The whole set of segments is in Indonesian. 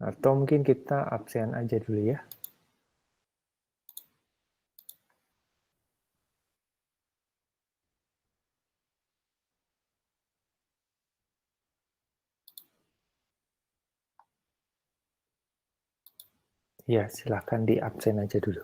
Atau mungkin kita absen aja dulu ya. Ya, silahkan di absen aja dulu.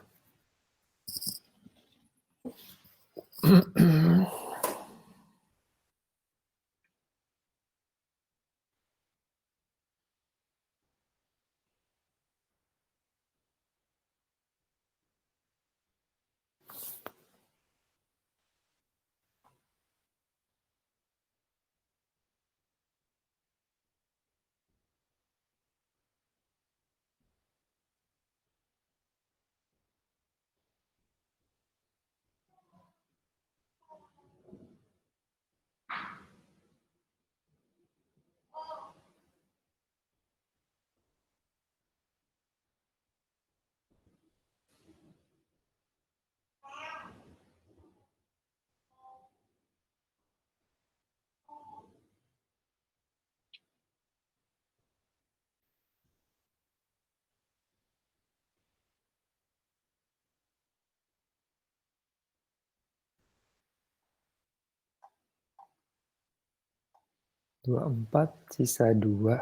24, sisa 2.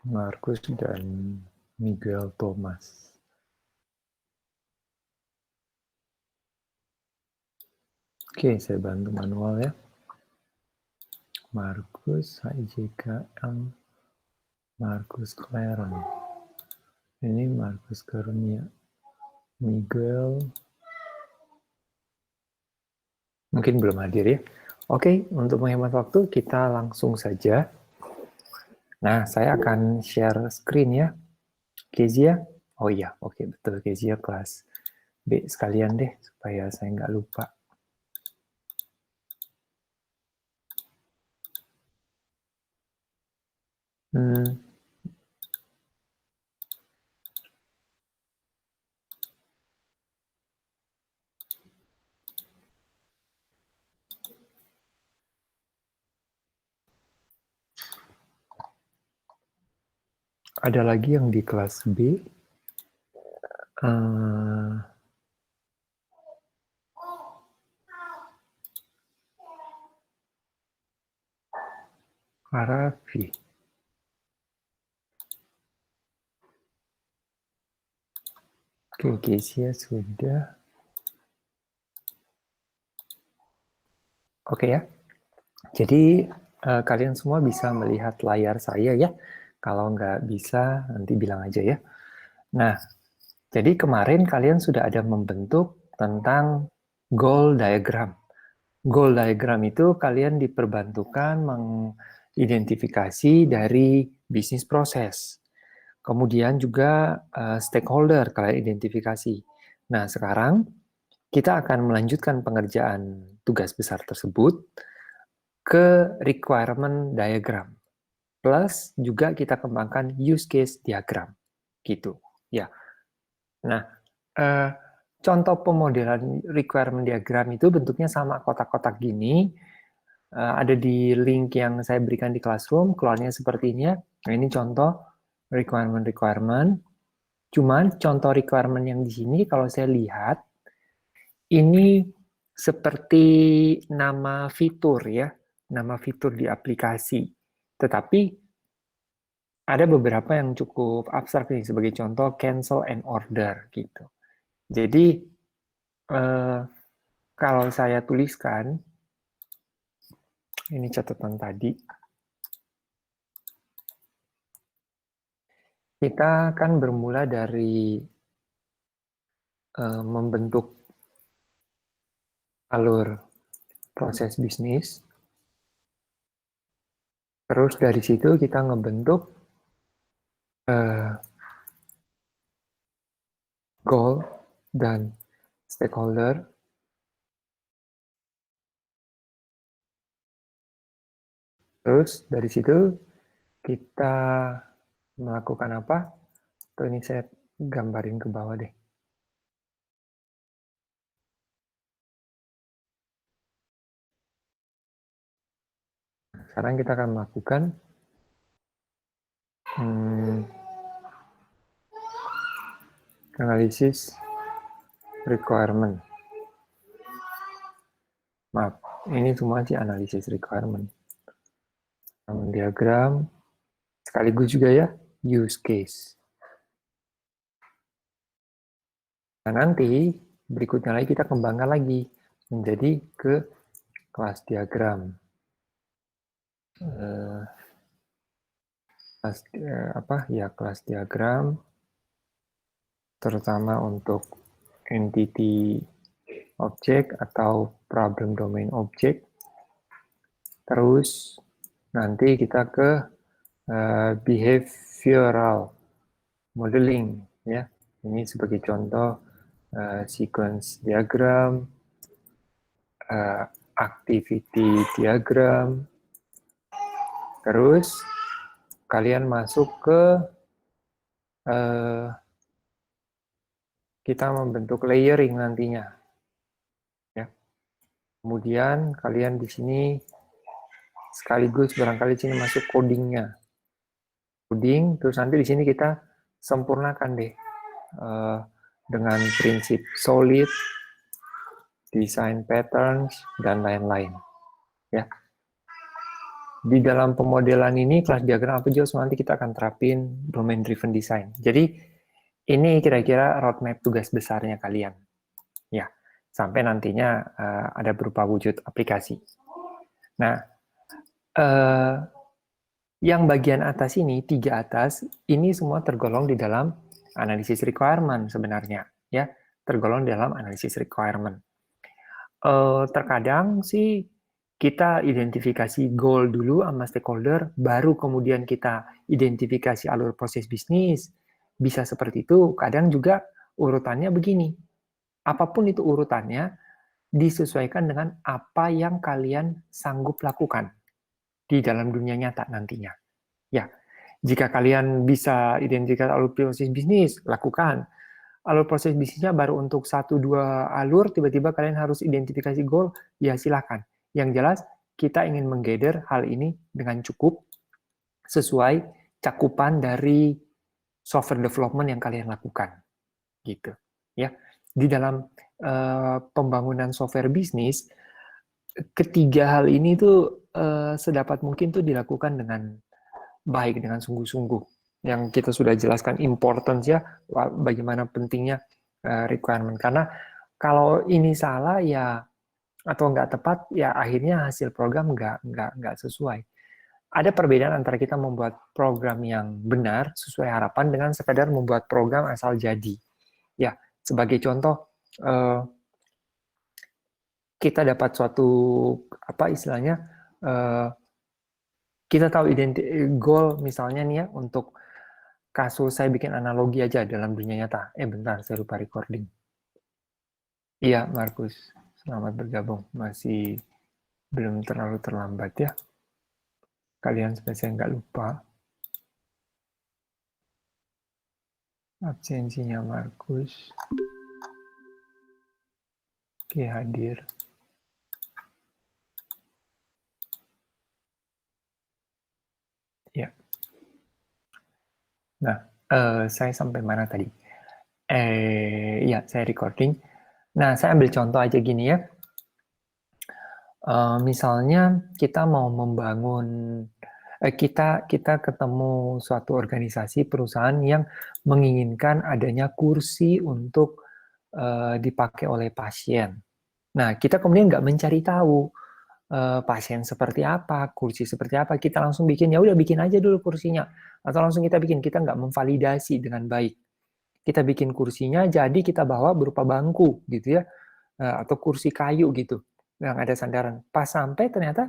Markus dan Miguel Thomas. Oke, saya bantu manual ya. Markus, HJKL, Markus Claren. Ini Markus Karunia. Miguel mungkin belum hadir ya. Oke, untuk menghemat waktu kita langsung saja. Nah, saya akan share screen ya. Kezia, oh iya, oke betul Kezia kelas B sekalian deh, supaya saya nggak lupa. Ada lagi yang di kelas B. Arafi. Oke, Kezia sudah. Oke ya. Jadi kalian semua bisa melihat layar saya ya. Kalau nggak bisa, nanti bilang aja ya. Nah, jadi kemarin kalian sudah ada membentuk tentang goal diagram. Goal diagram itu kalian diperbantukan mengidentifikasi dari bisnis proses. Kemudian juga stakeholder kalian identifikasi. Nah, sekarang kita akan melanjutkan pengerjaan tugas besar tersebut ke requirement diagram. Plus juga kita kembangkan use case diagram. Gitu. Ya. Nah, contoh pemodelan requirement diagram itu bentuknya sama kotak-kotak gini. Ada di link yang saya berikan di Classroom, keluarnya seperti ini ya. Nah, ini contoh requirement. Cuman contoh requirement yang di sini kalau saya lihat, ini seperti nama fitur ya, nama fitur di aplikasi. Tetapi ada beberapa yang cukup abstrak nih, sebagai contoh cancel and order gitu. Jadi kalau saya tuliskan, ini catatan tadi, kita akan bermula dari membentuk alur proses bisnis. Terus dari situ kita ngebentuk goal dan stakeholder. Terus dari situ kita melakukan apa? Tuh ini saya gambarin ke bawah deh. Sekarang kita akan melakukan analisis requirement. Maaf, ini semua sih analisis requirement. Diagram, sekaligus juga ya, use case. Nah, nanti berikutnya lagi kita kembangkan lagi menjadi ke kelas diagram. Kelas diagram, terutama untuk entity object atau problem domain object. Terus nanti kita ke behavioral modeling, ya. Ini sebagai contoh sequence diagram, activity diagram. Terus kalian masuk ke kita membentuk layering nantinya, ya. Kemudian kalian di sini sekaligus barangkali sini masuk codingnya, terus nanti di sini kita sempurnakan deh dengan prinsip solid, design patterns, dan lain-lain, ya. Di dalam pemodelan ini, kelas diagram apa juga nanti kita akan terapin domain driven design. Jadi ini kira-kira roadmap tugas besarnya kalian, ya, sampai nantinya ada berupa wujud aplikasi. Nah, yang bagian atas ini, 3 atas, ini semua tergolong di dalam analisis requirement sebenarnya, ya, tergolong di dalam analisis requirement. Terkadang sih kita identifikasi goal dulu sama stakeholder, baru kemudian kita identifikasi alur proses bisnis. Bisa seperti itu. Kadang juga urutannya begini. Apapun itu urutannya, disesuaikan dengan apa yang kalian sanggup lakukan di dalam dunia nyata nantinya. Ya, jika kalian bisa identifikasi alur proses bisnis, lakukan. Alur proses bisnisnya baru untuk 1-2 alur, tiba-tiba kalian harus identifikasi goal, ya silakan. Yang jelas, kita ingin menggather hal ini dengan cukup sesuai cakupan dari software development yang kalian lakukan. Gitu. Ya. Di dalam pembangunan software bisnis, ketiga hal ini tuh sedapat mungkin tuh dilakukan dengan baik, dengan sungguh-sungguh. Yang kita sudah jelaskan importance ya, bagaimana pentingnya requirement. Karena kalau ini salah ya, atau nggak tepat, ya akhirnya hasil program nggak sesuai. Ada perbedaan antara kita membuat program yang benar, sesuai harapan, dengan sekadar membuat program asal jadi. Ya, sebagai contoh, kita dapat suatu, kita tahu goal misalnya nih ya, untuk kasus saya bikin analogi aja dalam dunia nyata. Bentar, saya lupa recording. Iya, Markus. Selamat bergabung. Masih belum terlalu terlambat ya. Kalian supaya saya nggak lupa. Absensinya Markus. Oke, hadir. Ya. Nah, saya sampai mana tadi? Ya, saya recording. Nah, saya ambil contoh aja gini ya. Misalnya kita mau membangun, kita ketemu suatu organisasi perusahaan yang menginginkan adanya kursi untuk dipakai oleh pasien. Nah, kita kemudian nggak mencari tahu pasien seperti apa, kursi seperti apa, kita langsung bikin, ya udah bikin aja dulu kursinya, atau langsung kita bikin, kita nggak memvalidasi dengan baik. Kita bikin kursinya, jadi kita bawa berupa bangku gitu ya, atau kursi kayu gitu, yang ada sandaran. Pas sampai ternyata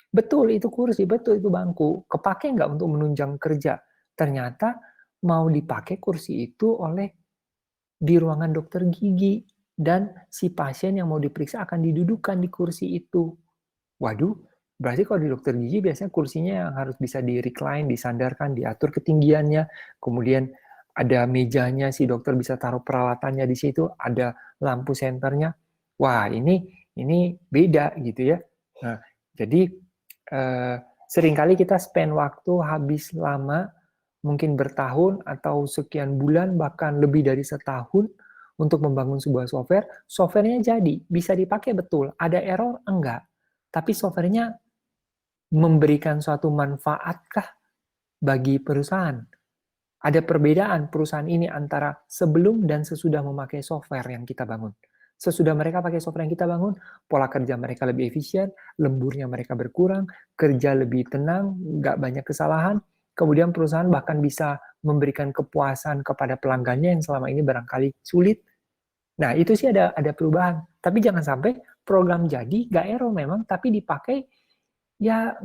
betul itu kursi, betul itu bangku, kepake nggak untuk menunjang kerja? Ternyata mau dipakai kursi itu oleh di ruangan dokter gigi, dan si pasien yang mau diperiksa akan didudukan di kursi itu. Waduh, berarti kalau di dokter gigi biasanya kursinya yang harus bisa di-recline, disandarkan, diatur ketinggiannya, kemudian ada mejanya, si dokter bisa taruh peralatannya di situ, ada lampu senternya. Wah, ini beda gitu ya. Nah, jadi Seringkali kita spend waktu habis lama, mungkin bertahun atau sekian bulan, bahkan lebih dari setahun untuk membangun sebuah software. Softwarenya jadi, bisa dipakai betul. Ada error? Enggak. Tapi softwarenya memberikan suatu manfaatkah bagi perusahaan? Ada perbedaan perusahaan ini antara sebelum dan sesudah memakai software yang kita bangun. Sesudah mereka pakai software yang kita bangun, pola kerja mereka lebih efisien, lemburnya mereka berkurang, kerja lebih tenang, nggak banyak kesalahan, kemudian perusahaan bahkan bisa memberikan kepuasan kepada pelanggannya yang selama ini barangkali sulit. Nah, itu sih ada perubahan. Tapi jangan sampai program jadi, nggak error memang, tapi dipakai ya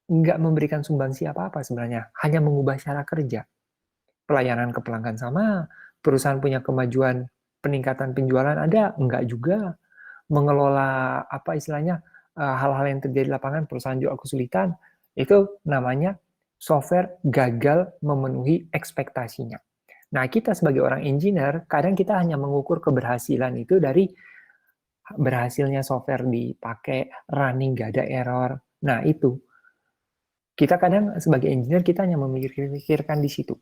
nggak memberikan sumbangsi apa-apa sebenarnya, hanya mengubah cara kerja. Pelayanan ke pelanggan sama, perusahaan punya kemajuan peningkatan penjualan ada, enggak juga. Mengelola apa istilahnya hal-hal yang terjadi di lapangan, perusahaan juga kesulitan. Itu namanya software gagal memenuhi ekspektasinya. Nah, kita sebagai orang engineer, kadang kita hanya mengukur keberhasilan itu dari berhasilnya software dipakai, running, gak ada error. Nah, itu. Kita kadang sebagai engineer, kita hanya memikirkan di situ.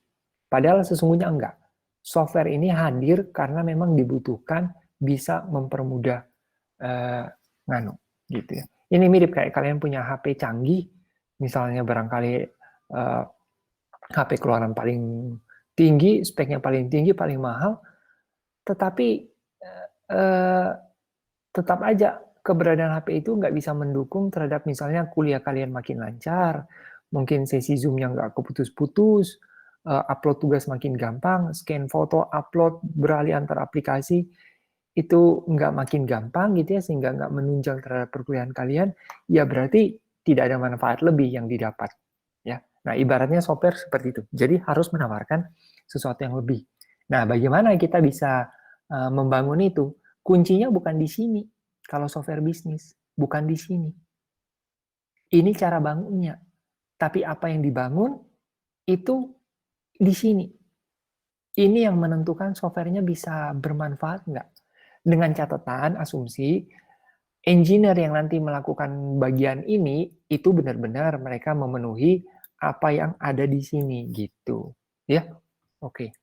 Padahal sesungguhnya enggak. Software ini hadir karena memang dibutuhkan bisa mempermudah nganu gitu ya. Ini mirip kayak kalian punya HP canggih, misalnya barangkali HP keluaran paling tinggi, speknya paling tinggi, paling mahal, tetapi tetap aja keberadaan HP itu nggak bisa mendukung terhadap misalnya kuliah kalian makin lancar, mungkin sesi Zoom-nya nggak keputus-putus, upload tugas makin gampang, scan foto, upload, beralih antar aplikasi, itu nggak makin gampang gitu ya, sehingga nggak menunjang terhadap perkuliahan kalian, ya berarti tidak ada manfaat lebih yang didapat. Ya, nah ibaratnya software seperti itu. Jadi harus menawarkan sesuatu yang lebih. Nah, bagaimana kita bisa membangun itu? Kuncinya bukan di sini. Kalau software bisnis, bukan di sini. Ini cara bangunnya. Tapi apa yang dibangun itu di sini. Ini yang menentukan softwarenya bisa bermanfaat nggak. Dengan catatan, asumsi, engineer yang nanti melakukan bagian ini, itu benar-benar mereka memenuhi apa yang ada di sini, gitu. Ya, oke.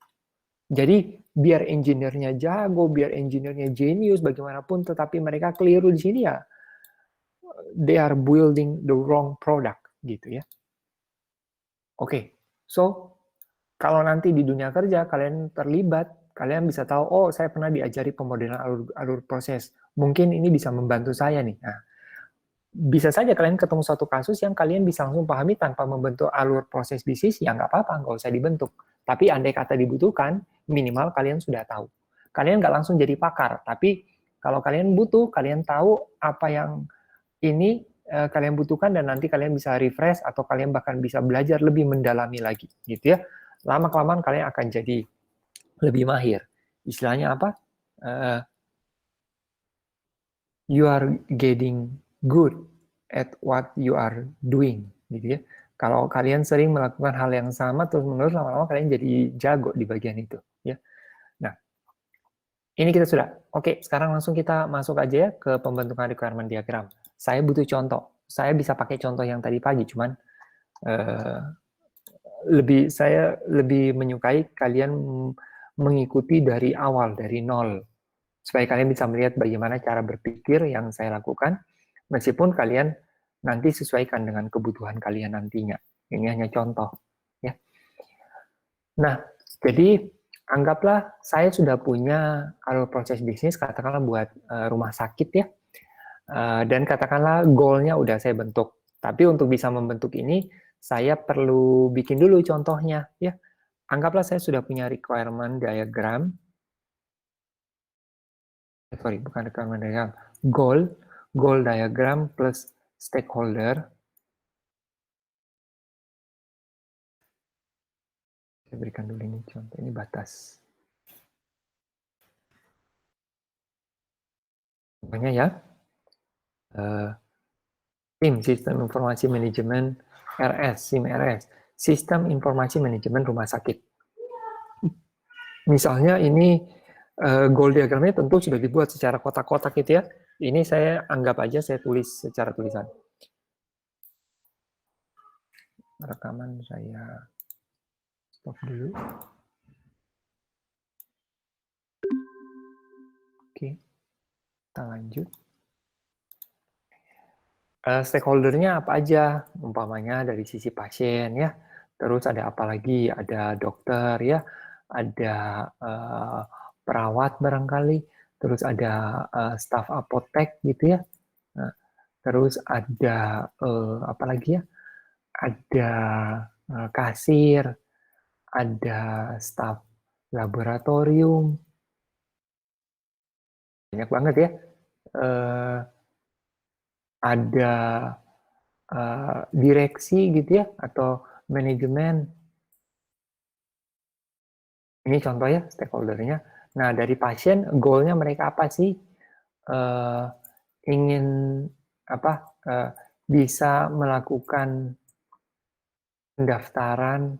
Jadi, biar engineer-nya jago, biar engineer-nya jenius, bagaimanapun, tetapi mereka keliru di sini ya, they are building the wrong product, gitu ya. Oke, so, kalau nanti di dunia kerja kalian terlibat, kalian bisa tahu, oh saya pernah diajari pemodelan alur proses. Mungkin ini bisa membantu saya nih. Nah, bisa saja kalian ketemu suatu kasus yang kalian bisa langsung pahami tanpa membentuk alur proses bisnis, ya nggak apa-apa, nggak usah dibentuk. Tapi andai kata dibutuhkan, minimal kalian sudah tahu. Kalian nggak langsung jadi pakar, tapi kalau kalian butuh, kalian tahu apa yang ini kalian butuhkan dan nanti kalian bisa refresh atau kalian bahkan bisa belajar lebih mendalami lagi, gitu ya. Lama-kelamaan kalian akan jadi lebih mahir. Istilahnya apa? You are getting good at what you are doing, gitu ya. Kalau kalian sering melakukan hal yang sama terus-menerus, lama-lama kalian jadi jago di bagian itu, ya. Nah, ini kita sudah. Oke, sekarang langsung kita masuk aja ya ke pembentukan requirement diagram. Saya butuh contoh. Saya bisa pakai contoh yang tadi pagi, cuman saya lebih menyukai kalian mengikuti dari awal, dari nol, supaya kalian bisa melihat bagaimana cara berpikir yang saya lakukan, meskipun kalian nanti sesuaikan dengan kebutuhan kalian nantinya. Ini hanya contoh, ya. Nah, jadi anggaplah saya sudah punya alur proses bisnis, katakanlah buat rumah sakit ya, dan katakanlah goal-nya udah saya bentuk. Tapi untuk bisa membentuk ini, saya perlu bikin dulu contohnya, ya. Anggaplah saya sudah punya requirement diagram, bukan requirement diagram, goal diagram plus stakeholder. Saya berikan dulu ini contoh, ini batas. Pokoknya ya, tim Sistem Informasi Manajemen RS, SIM RS, Sistem Informasi Manajemen Rumah Sakit. Misalnya ini goal diagramnya tentu sudah dibuat secara kotak-kotak gitu ya. Ini saya anggap aja saya tulis secara tulisan. rekaman saya stop dulu. Oke, kita lanjut. Stakeholder-nya apa aja? Umpamanya dari sisi pasien ya. Terus ada apa lagi? Ada dokter ya, ada perawat barangkali, terus ada staf apotek gitu ya. Nah, terus ada apa lagi ya? Ada kasir, ada staf laboratorium, banyak banget ya. Ada direksi gitu ya, atau manajemen. Ini contoh ya stakeholder-nya. Nah, dari pasien, goal-nya mereka apa sih? Ingin apa? Bisa melakukan pendaftaran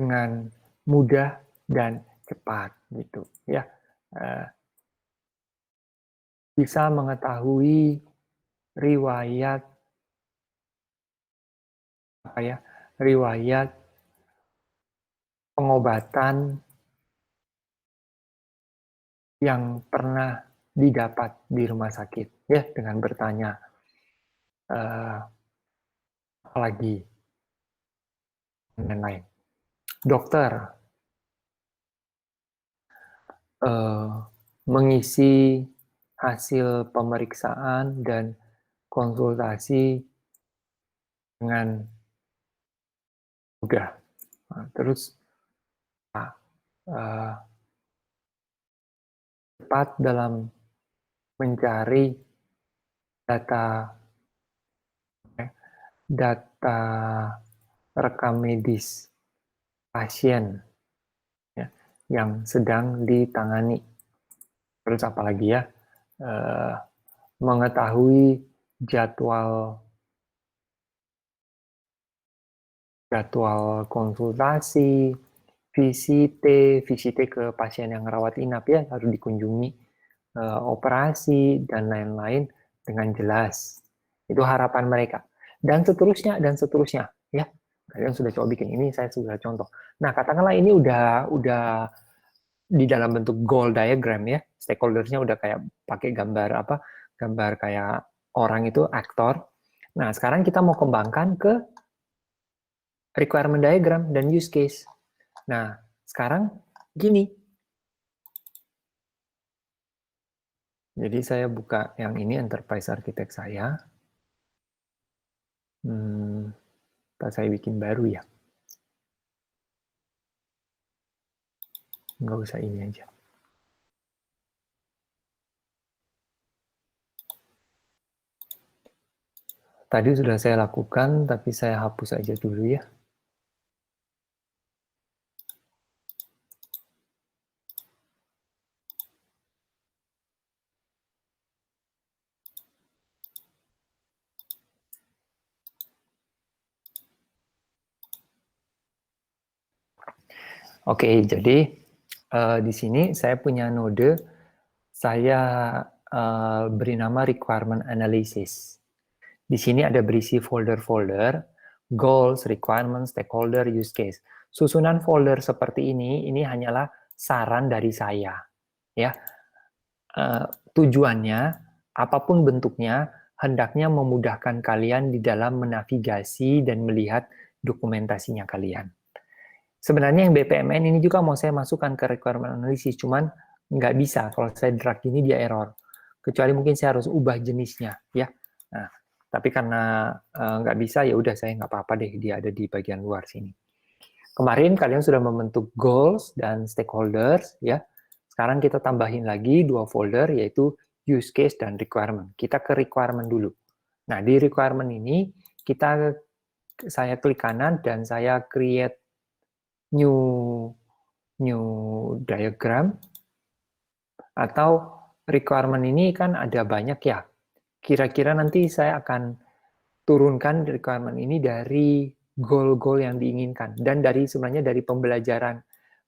dengan mudah dan cepat gitu ya. Bisa mengetahui riwayat apa ya? Riwayat pengobatan yang pernah didapat di rumah sakit ya, dengan bertanya apalagi dan lain-lain. Dokter mengisi hasil pemeriksaan dan konsultasi dengan mudah. Nah, terus cepat dalam mencari data rekam medis pasien ya, yang sedang ditangani. Terus apalagi ya, mengetahui jadwal konsultasi, VCT ke pasien yang rawat inap ya, harus dikunjungi, operasi dan lain-lain dengan jelas. Itu harapan mereka. Dan seterusnya ya. Kalian sudah coba bikin ini, saya sudah contoh. Nah, katakanlah ini udah di dalam bentuk goal diagram ya. Stakeholdersnya udah kayak pakai gambar apa? Gambar kayak orang itu aktor. Nah, sekarang kita mau kembangkan ke requirement diagram dan use case. Nah, sekarang gini. Jadi saya buka yang ini, Enterprise Architect saya. Saya bikin baru ya. Nggak usah ini aja. Tadi sudah saya lakukan, tapi saya hapus aja dulu ya. Oke, jadi di sini saya punya node, saya beri nama requirement analysis. Di sini ada berisi folder-folder, goals, requirements, stakeholder, use case. Susunan folder seperti ini hanyalah saran dari saya. Ya, tujuannya, apapun bentuknya, hendaknya memudahkan kalian di dalam menavigasi dan melihat dokumentasinya kalian. Sebenarnya yang BPMN ini juga mau saya masukkan ke requirement analysis, cuman nggak bisa. Kalau saya drag ini dia error. Kecuali mungkin saya harus ubah jenisnya, ya. Nah, tapi karena nggak bisa, ya udah saya nggak apa-apa deh, dia ada di bagian luar sini. Kemarin kalian sudah membentuk goals dan stakeholders, ya. Sekarang kita tambahin lagi 2 folder, yaitu use case dan requirement. Kita ke requirement dulu. Nah, di requirement ini, saya klik kanan dan saya create new diagram, atau requirement ini kan ada banyak ya. Kira-kira nanti saya akan turunkan requirement ini dari goal-goal yang diinginkan dan sebenarnya dari pembelajaran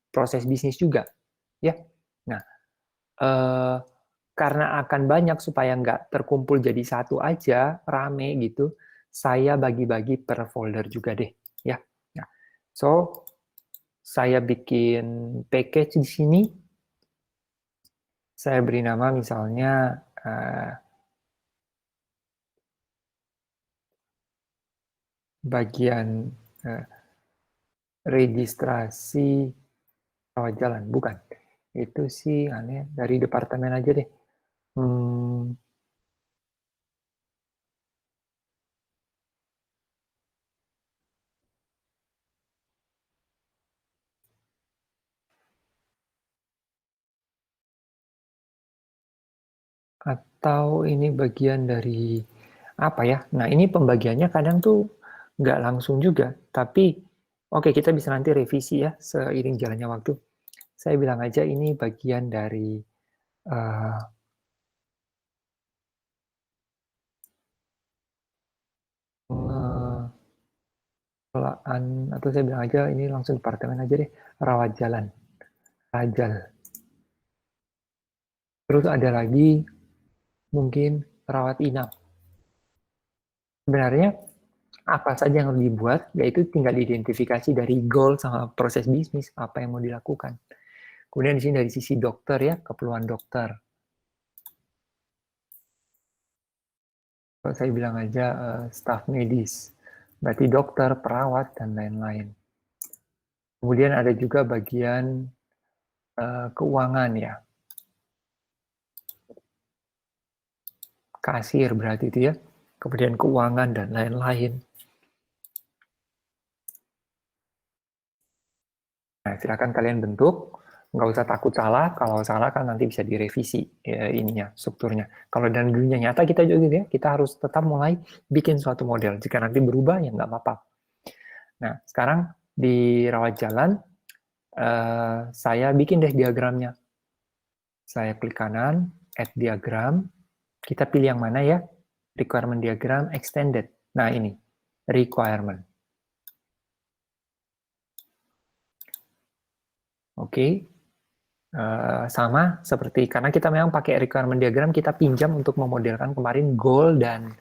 proses bisnis juga, ya. Nah, karena akan banyak, supaya nggak terkumpul jadi satu aja rame gitu, saya bagi-bagi per folder juga deh, ya. Nah, so saya bikin package di sini. Saya beri nama misalnya bagian registrasi rawat jalan, bukan. Itu sih aneh, dari departemen aja deh. Atau ini bagian dari apa ya? Nah, ini pembagiannya kadang tuh nggak langsung juga, tapi oke, kita bisa nanti revisi ya seiring jalannya waktu. Saya bilang aja ini bagian dari pengelolaan, atau saya bilang aja ini langsung departemen aja deh, rawat jalan, rajal. Terus ada lagi mungkin rawat inap. Sebenarnya apa saja yang harus dibuat, yaitu tinggal identifikasi dari goal sama proses bisnis, apa yang mau dilakukan. Kemudian di sini dari sisi dokter ya, keperluan dokter. Kalau saya bilang aja staf medis, berarti dokter, perawat, dan lain-lain. Kemudian ada juga bagian keuangan ya, kasir berarti itu ya, kemudian keuangan dan lain-lain. Nah, silakan kalian bentuk, nggak usah takut salah, kalau salah kan nanti bisa direvisi ya, ininya, strukturnya. Kalau dalam dunia nyata kita juga gitu ya, kita harus tetap mulai bikin suatu model. Jika nanti berubah ya nggak apa-apa. Nah, sekarang di rawat jalan, saya bikin deh diagramnya. Saya klik kanan, add diagram, kita pilih yang mana ya, requirement diagram extended. Nah ini, requirement. Oke, sama seperti, karena kita memang pakai requirement diagram, kita pinjam untuk memodelkan kemarin goal dan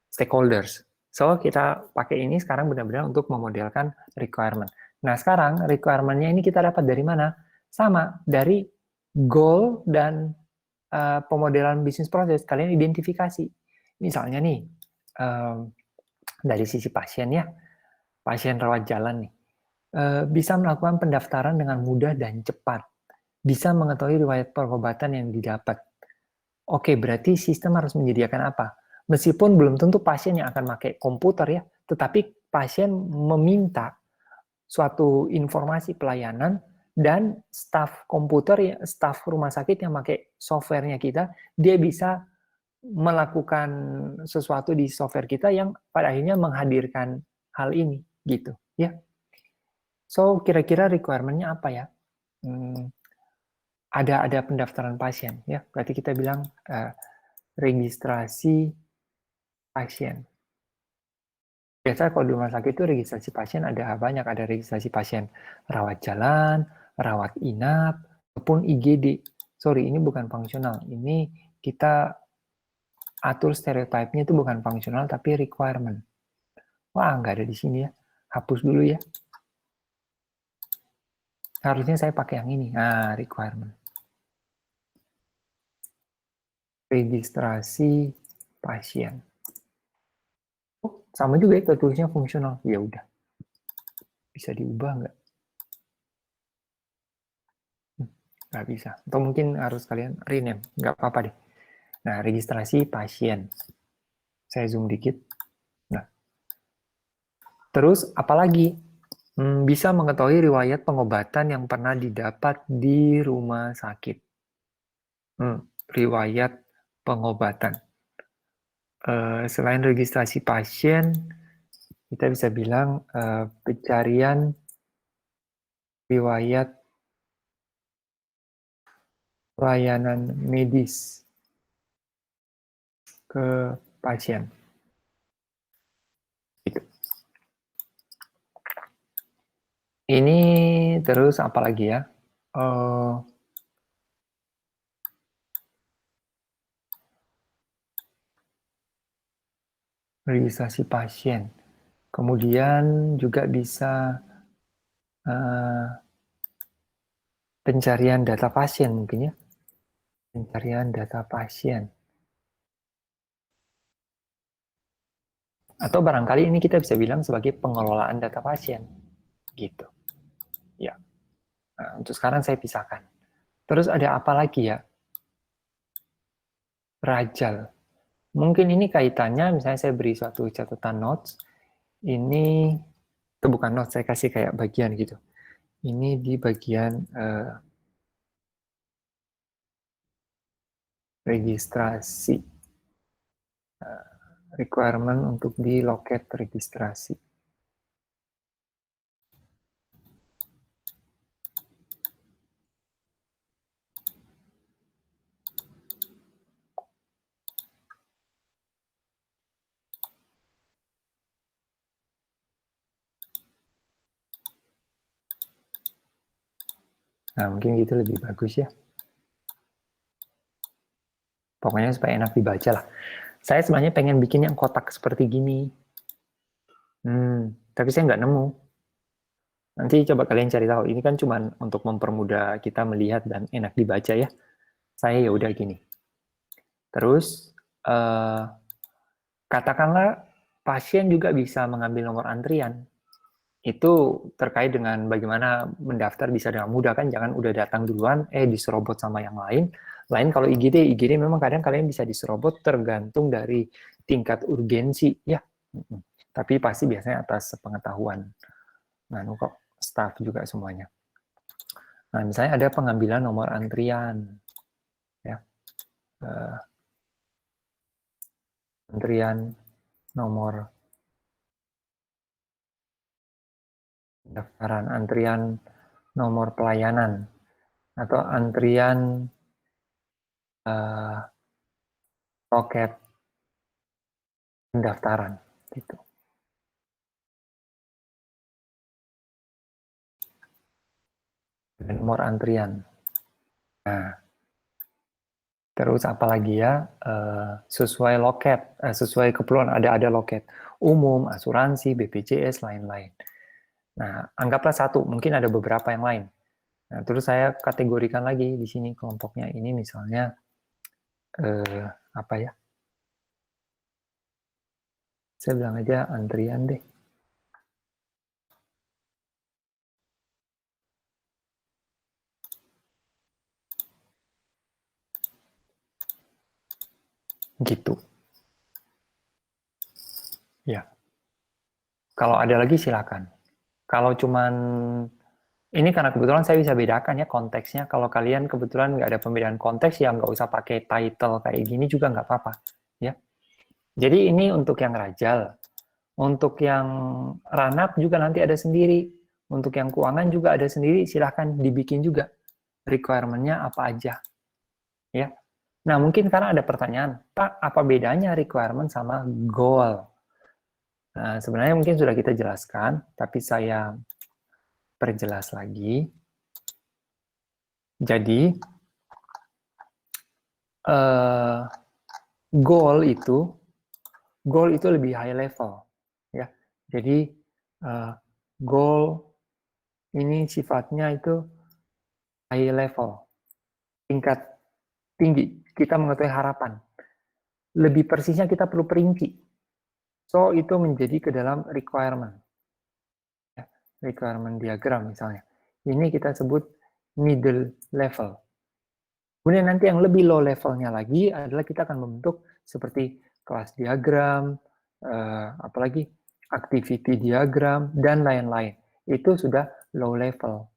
stakeholders. So, kita pakai ini sekarang benar-benar untuk memodelkan requirement. Nah, sekarang requirement-nya ini kita dapat dari mana? Sama, dari goal dan pemodelan bisnis proses. Kalian identifikasi. Misalnya nih, dari sisi pasien ya, pasien rawat jalan nih, bisa melakukan pendaftaran dengan mudah dan cepat. Bisa mengetahui riwayat pengobatan yang didapat. Oke, berarti sistem harus menyediakan apa? Meskipun belum tentu pasien yang akan pakai komputer ya, tetapi pasien meminta suatu informasi pelayanan dan staf komputer, staf rumah sakit yang pakai softwarenya kita, dia bisa melakukan sesuatu di software kita yang pada akhirnya menghadirkan hal ini, gitu ya. So kira-kira requirement-nya apa ya? Ada pendaftaran pasien ya, berarti kita bilang registrasi pasien. Biasa kalau di rumah sakit itu registrasi pasien ada banyak, ada registrasi pasien rawat jalan, rawat inap, ataupun IGD. Sorry, ini bukan fungsional. Ini kita atur stereotipnya itu bukan fungsional tapi requirement. Wah, nggak ada di sini ya. Hapus dulu ya. Harusnya saya pakai yang ini. Nah, requirement. Registrasi pasien. Oh, sama juga itu tulisnya fungsional. Ya udah. Bisa diubah nggak? Nggak bisa. Atau mungkin harus kalian rename. Nggak apa-apa deh. Nah, registrasi pasien. Saya zoom dikit. Nah, terus apalagi? Bisa mengetahui riwayat pengobatan yang pernah didapat di rumah sakit. Riwayat pengobatan. Selain registrasi pasien, kita bisa bilang pencarian riwayat layanan medis ke pasien. Gitu. Ini terus apa lagi ya? registrasi pasien. Kemudian juga bisa pencarian data pasien mungkin ya. Pencarian data pasien. Atau barangkali ini kita bisa bilang sebagai pengelolaan data pasien. Gitu. Ya. Nah, untuk sekarang saya pisahkan. Terus ada apa lagi ya? Rajal. Mungkin ini kaitannya, misalnya saya beri suatu catatan notes. Ini, itu bukan notes, saya kasih kayak bagian gitu. Ini di bagian registrasi. Requirement untuk di loket registrasi. Nah, mungkin gitu lebih bagus ya. Pokoknya supaya enak dibaca lah. Saya sebenarnya pengen bikin yang kotak seperti gini. Tapi saya nggak nemu. Nanti coba kalian cari tahu. Ini kan cuma untuk mempermudah kita melihat dan enak dibaca ya. Saya ya udah gini. Terus katakanlah pasien juga bisa mengambil nomor antrian. Itu terkait dengan bagaimana mendaftar bisa dengan mudah kan, jangan udah datang duluan, diserobot sama yang lain. Lain kalau IGD memang kadang kalian bisa diserobot tergantung dari tingkat urgensi ya. Tapi pasti biasanya atas sepengetahuan. Nah, kok staff juga semuanya. Nah, misalnya ada pengambilan nomor antrian, ya, antrian nomor pendaftaran, antrian nomor pelayanan, atau antrian loket pendaftaran, gitu. Nomor antrian. Nah, terus apalagi ya, sesuai loket, sesuai keperluan, ada loket umum, asuransi, BPJS, lain-lain. Nah, anggaplah satu, mungkin ada beberapa yang lain. Nah, terus saya kategorikan lagi di sini kelompoknya ini misalnya apa ya? Saya bilang aja antrian deh. Gitu. Ya. Kalau ada lagi silakan. Kalau cuman ini karena kebetulan saya bisa bedakan ya konteksnya. Kalau kalian kebetulan nggak ada pembedaan konteks, ya nggak usah pakai title kayak gini juga nggak apa-apa. Ya. Jadi ini untuk yang rajal. Untuk yang ranap juga nanti ada sendiri. Untuk yang keuangan juga ada sendiri. Silahkan dibikin juga. Requirement-nya apa aja. Ya. Nah, mungkin karena ada pertanyaan, Pak, apa bedanya requirement sama goal? Nah, sebenarnya mungkin sudah kita jelaskan, tapi saya perjelas lagi. Jadi, goal itu lebih high level, ya. Jadi, goal ini sifatnya itu high level, tingkat tinggi. Kita mengetahui harapan. Lebih persisnya kita perlu perinci. So, itu menjadi ke dalam requirement. Requirement diagram misalnya. Ini kita sebut middle level. Kemudian nanti yang lebih low levelnya lagi adalah kita akan membentuk seperti kelas diagram, apalagi activity diagram, dan lain-lain. Itu sudah low level.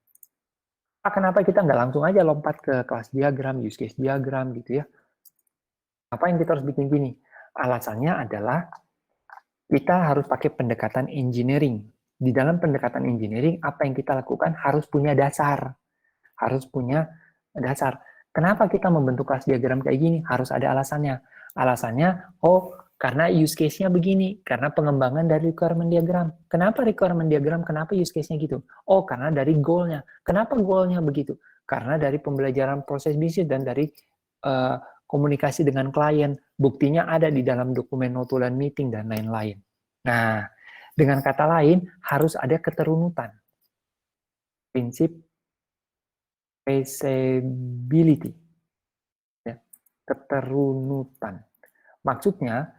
Kenapa kita nggak langsung aja lompat ke kelas diagram, use case diagram gitu ya? Apa yang kita harus bikin gini? Alasannya adalah kita harus pakai pendekatan engineering. Di dalam pendekatan engineering, apa yang kita lakukan harus punya dasar. Harus punya dasar. Kenapa kita membentuk kelas diagram kayak gini? Harus ada alasannya. Alasannya, karena use case-nya begini. Karena pengembangan dari requirement diagram. Kenapa requirement diagram? Kenapa use case-nya gitu? Karena dari goal-nya. Kenapa goal-nya begitu? Karena dari pembelajaran proses bisnis dan dari komunikasi dengan klien, buktinya ada di dalam dokumen notulen meeting, dan lain-lain. Nah, dengan kata lain, harus ada keterunutan. Prinsip feasibility. Ya, keterunutan. Maksudnya,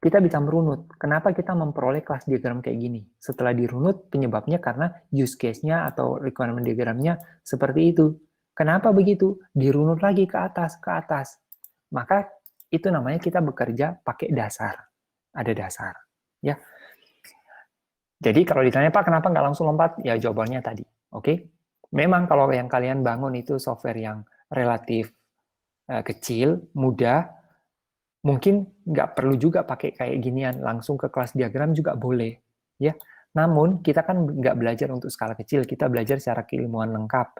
kita bisa merunut. Kenapa kita memperoleh kelas diagram kayak gini? Setelah dirunut, penyebabnya karena use case-nya atau requirement diagramnya seperti itu. Kenapa begitu? Dirunut lagi ke atas, ke atas. Maka itu namanya kita bekerja pakai dasar. Ada dasar. Ya. Jadi kalau ditanya, Pak, kenapa nggak langsung lompat? Ya jawabannya tadi. Oke? Memang kalau yang kalian bangun itu software yang relatif kecil, mudah, mungkin nggak perlu juga pakai kayak ginian, langsung ke kelas diagram juga boleh, ya. Namun kita kan nggak belajar untuk skala kecil, kita belajar secara keilmuan lengkap.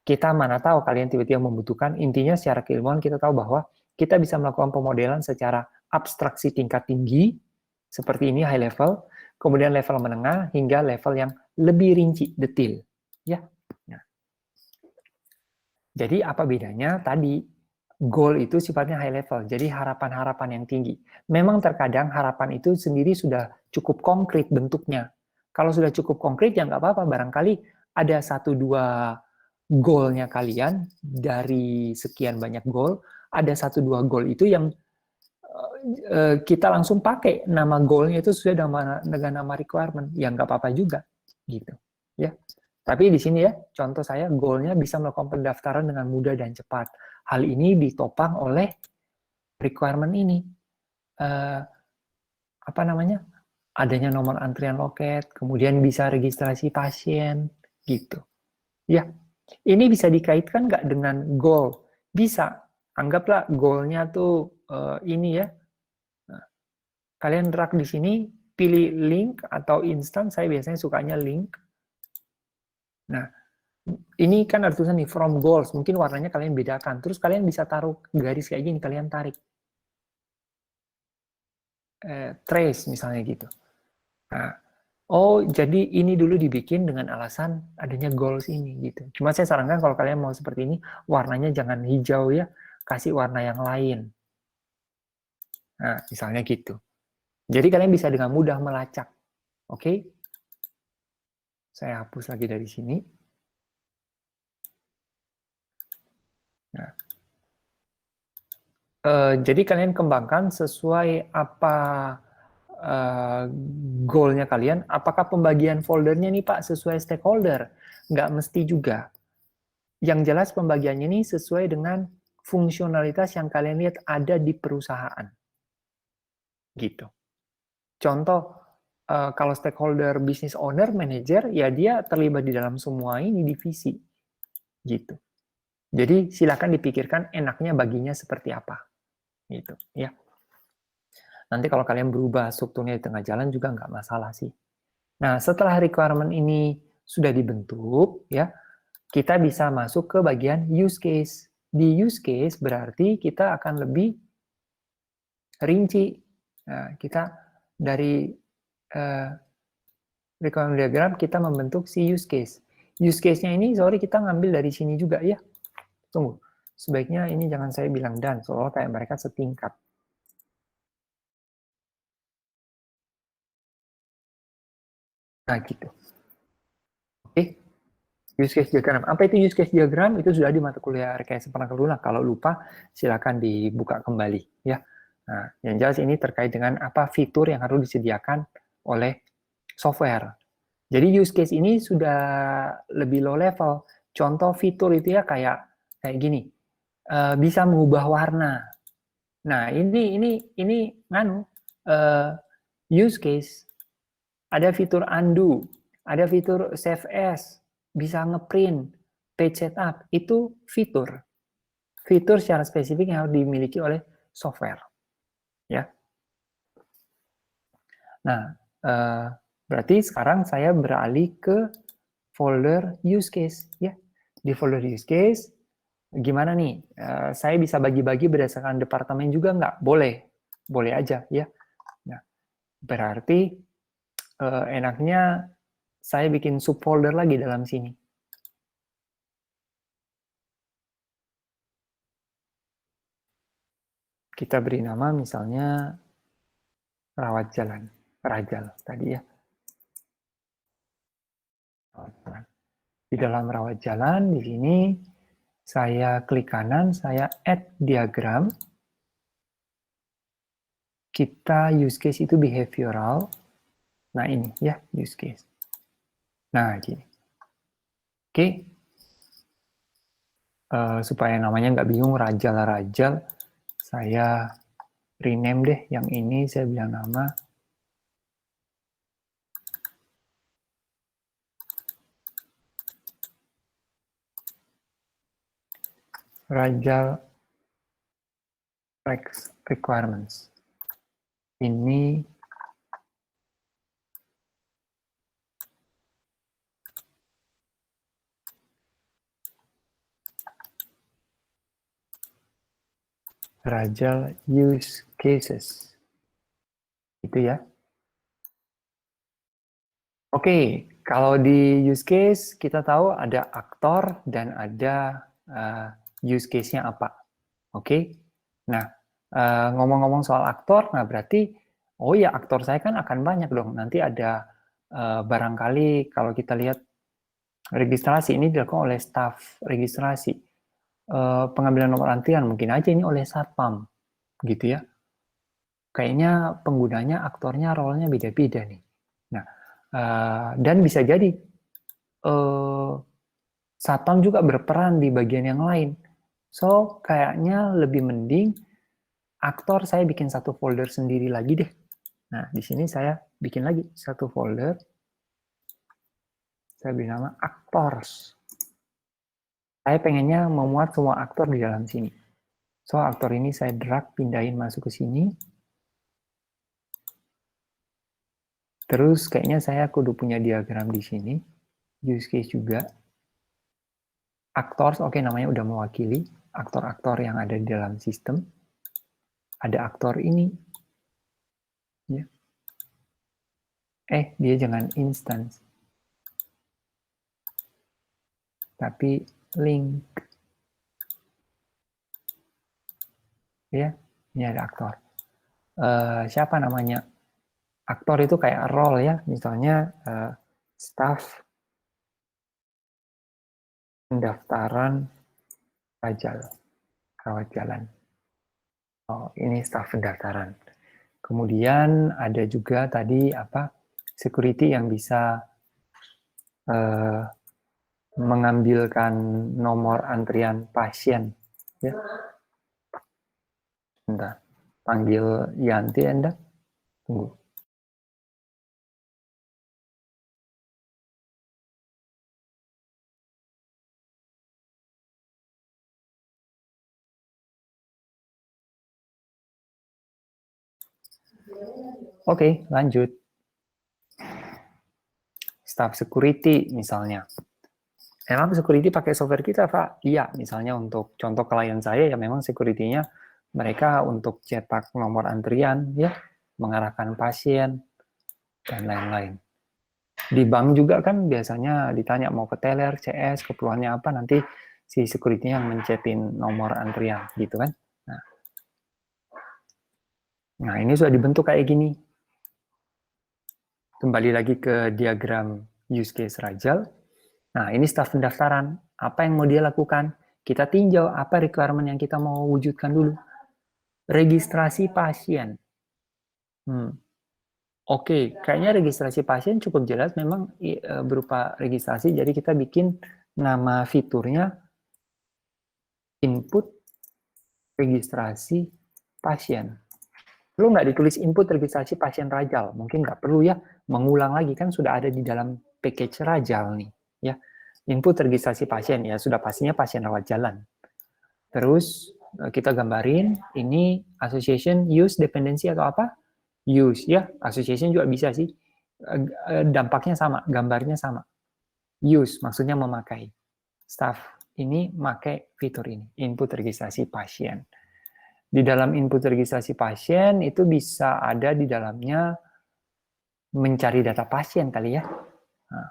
Kita mana tahu kalian tiba-tiba membutuhkan, intinya secara keilmuan kita tahu bahwa kita bisa melakukan pemodelan secara abstraksi tingkat tinggi, seperti ini high level, kemudian level menengah, hingga level yang lebih rinci, detail. Ya. Nah, jadi apa bedanya tadi? Goal itu sifatnya high level, jadi harapan-harapan yang tinggi. Memang terkadang harapan itu sendiri sudah cukup konkret bentuknya. Kalau sudah cukup konkret, ya nggak apa-apa. Barangkali ada 1-2 goalnya kalian, dari sekian banyak goal, ada 1-2 goal itu yang kita langsung pakai nama goalnya itu sudah dengan nama requirement, ya nggak apa-apa juga. Gitu. Ya. Tapi di sini ya, contoh saya, goalnya bisa melakukan pendaftaran dengan mudah dan cepat. Hal ini ditopang oleh requirement ini. Apa namanya? Adanya nomor antrian loket, kemudian bisa registrasi pasien, gitu. Ya, ini bisa dikaitkan nggak dengan goal? Bisa. Anggaplah goalnya tuh ini ya. Nah, kalian drag di sini, pilih link atau instan. Saya biasanya sukanya link. Nah, ini kan ada tulisan nih, from goals. Mungkin warnanya kalian bedakan. Terus kalian bisa taruh garis kayak gini, kalian tarik. Trace misalnya gitu. Nah, oh jadi ini dulu dibikin dengan alasan adanya goals ini gitu. Cuma saya sarankan kalau kalian mau seperti ini, warnanya jangan hijau ya, kasih warna yang lain. Nah, misalnya gitu. Jadi kalian bisa dengan mudah melacak. Oke? Saya hapus lagi dari sini. Nah, jadi kalian kembangkan sesuai apa goalnya kalian. Apakah pembagian foldernya nih Pak sesuai stakeholder? Nggak mesti juga. Yang jelas pembagiannya ini sesuai dengan fungsionalitas yang kalian lihat ada di perusahaan. Gitu. Contoh, kalau stakeholder business owner, manager, ya dia terlibat di dalam semua ini divisi. Gitu. Jadi silakan dipikirkan enaknya baginya seperti apa. Gitu. Ya. Nanti kalau kalian berubah strukturnya di tengah jalan juga nggak masalah sih. Nah, setelah requirement ini sudah dibentuk, ya, kita bisa masuk ke bagian use case. Di use case berarti kita akan lebih rinci. Nah, kita dari requirement diagram kita membentuk si use case. Use case-nya ini, sorry, kita ngambil dari sini juga ya. Tunggu, sebaiknya ini jangan saya bilang dan, soalnya kayak mereka setingkat. Nah, gitu. Oke. Use case diagram. Apa itu use case diagram? Itu sudah di mata kuliah rekayasa perangkat lunak. Kalau lupa, silakan dibuka kembali. Ya. Nah, yang jelas ini terkait dengan apa fitur yang harus disediakan oleh software. Jadi use case ini sudah lebih low level. Contoh fitur itu ya kayak gini. Bisa mengubah warna. Nah, ini nganu use case. Ada fitur undo, ada fitur save as, bisa ngeprint, page setup, itu fitur. Fitur secara spesifik yang harus dimiliki oleh software. Ya. Nah, berarti sekarang saya beralih ke folder use case. Ya. Di folder use case, gimana nih? Saya bisa bagi-bagi berdasarkan departemen juga nggak? Boleh. Boleh aja. Ya. Nah, berarti enaknya saya bikin subfolder lagi dalam sini. Kita beri nama misalnya rawat jalan, Rajal tadi ya. Di dalam rawat jalan, di sini saya klik kanan, saya add diagram. Kita use case itu behavioral. Nah ini ya, use case. Nah gini. Oke, supaya namanya nggak bingung, Rajal-Rajal, saya rename deh yang ini, saya bilang nama Rajal Requirements. Ini Rajal use cases. Itu ya. Oke, kalau di use case kita tahu ada aktor dan ada use case-nya apa. Oke. Nah, ngomong-ngomong soal aktor, nah berarti oh ya aktor saya kan akan banyak dong. Nanti ada barangkali kalau kita lihat registrasi ini dilakukan oleh staf registrasi. Pengambilan nomor antrian mungkin aja ini oleh satpam gitu ya. Kayaknya penggunanya aktornya role-nya beda-beda nih. Nah, dan bisa jadi satpam juga berperan di bagian yang lain. So, kayaknya lebih mending aktor saya bikin satu folder sendiri lagi deh. Nah, di sini saya bikin lagi satu folder. Saya beri nama actors. Saya pengennya memuat semua aktor di dalam sini. So, aktor ini saya drag, pindahin masuk ke sini. Terus kayaknya saya kudu punya diagram di sini. Use case juga. Actors, oke namanya udah mewakili. Aktor-aktor yang ada di dalam sistem. Ada aktor ini. Ya. Dia jangan instance. Tapi link. Ya, ini ada aktor. Siapa namanya? Aktor itu kayak role ya, misalnya staff pendaftaran rawat jalan. Oh, ini staff pendaftaran. Kemudian ada juga tadi apa security yang bisa mengambilkan nomor antrian pasien. Ya. Bentar, panggil Yanti Anda. Tunggu. Oke, lanjut. Staff security misalnya. Emang security pakai software kita, Pak? Iya, misalnya untuk contoh klien saya ya memang security-nya mereka untuk cetak nomor antrian, ya, mengarahkan pasien, dan lain-lain. Di bank juga kan biasanya ditanya mau ke teller, CS, keperluannya apa, nanti si security-nya yang mencetin nomor antrian, gitu kan. Nah, ini sudah dibentuk kayak gini. Kembali lagi ke diagram use case Rajal. Nah, ini staf pendaftaran. Apa yang mau dia lakukan? Kita tinjau apa requirement yang kita mau wujudkan dulu. Registrasi pasien. Oke, kayaknya registrasi pasien cukup jelas memang berupa registrasi. Jadi kita bikin nama fiturnya input registrasi pasien. Perlu nggak ditulis input registrasi pasien Rajal? Mungkin nggak perlu ya, mengulang lagi kan sudah ada di dalam package Rajal nih. Ya, input registrasi pasien ya sudah pastinya pasien rawat jalan. Terus kita gambarin ini association use dependency atau apa? Use ya, association juga bisa sih. Dampaknya sama, gambarnya sama. Use maksudnya memakai. Staff ini pakai fitur ini, input registrasi pasien. Di dalam input registrasi pasien itu bisa ada di dalamnya mencari data pasien kali ya. Nah,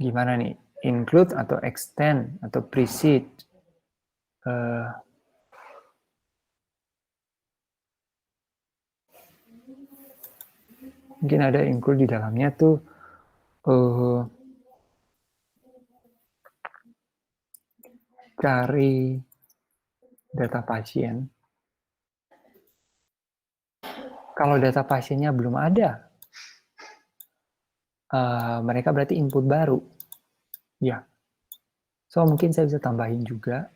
gimana nih? Include atau extend atau precede. eh, mungkin ada include di dalamnya tuh cari data pasien. Kalau data pasiennya belum ada, mereka berarti input baru. Ya, so mungkin saya bisa tambahin juga.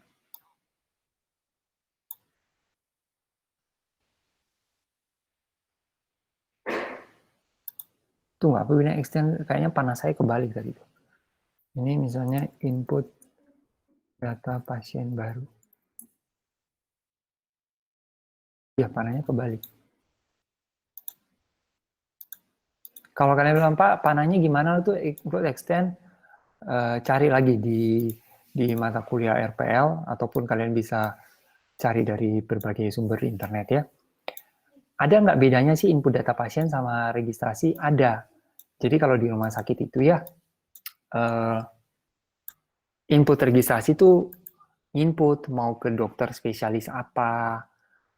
Tuh nggak perlu extend, kayaknya panas saya kebalik tadi. Ini misalnya input data pasien baru. Ya, panahnya kebalik. Kalau kalian bilang, Pak, panahnya gimana tuh include extend, cari lagi di mata kuliah RPL, ataupun kalian bisa cari dari berbagai sumber di internet ya. Ada nggak bedanya sih input data pasien sama registrasi? Ada. Jadi kalau di rumah sakit itu ya, input registrasi itu input mau ke dokter spesialis apa,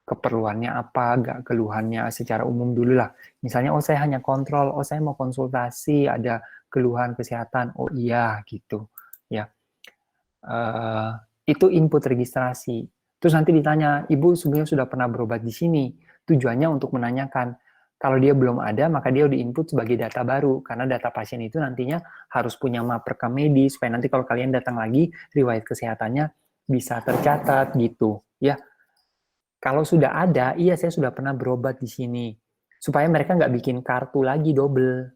keperluannya apa, nggak keluhannya secara umum dulu lah. Misalnya, oh saya hanya kontrol, oh saya mau konsultasi, ada keluhan kesehatan, oh iya gitu. Ya, uh, itu input registrasi. Terus nanti ditanya, ibu sebenarnya sudah pernah berobat di sini. Tujuannya untuk menanyakan. Kalau dia belum ada, maka dia di-input sebagai data baru. Karena data pasien itu nantinya harus punya map rekam medis, supaya nanti kalau kalian datang lagi, riwayat kesehatannya bisa tercatat gitu. Ya, kalau sudah ada, iya saya sudah pernah berobat di sini. Supaya mereka nggak bikin kartu lagi double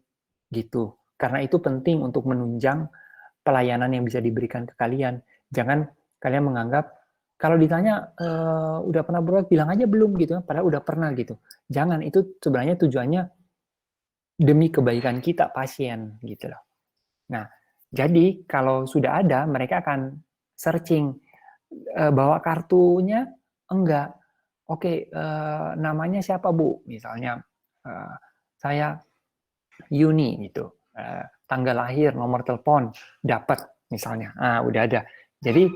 gitu. Karena itu penting untuk menunjang pelayanan yang bisa diberikan ke kalian. Jangan kalian menganggap kalau ditanya udah pernah berobat bilang aja belum gitu, padahal udah pernah gitu. Jangan, itu sebenarnya tujuannya demi kebaikan kita pasien gitu loh. Nah, jadi kalau sudah ada mereka akan searching bawa kartunya enggak. Oke, namanya siapa Bu? Misalnya saya Yuni gitu. Tanggal lahir, nomor telepon, dapat misalnya. Udah ada. Jadi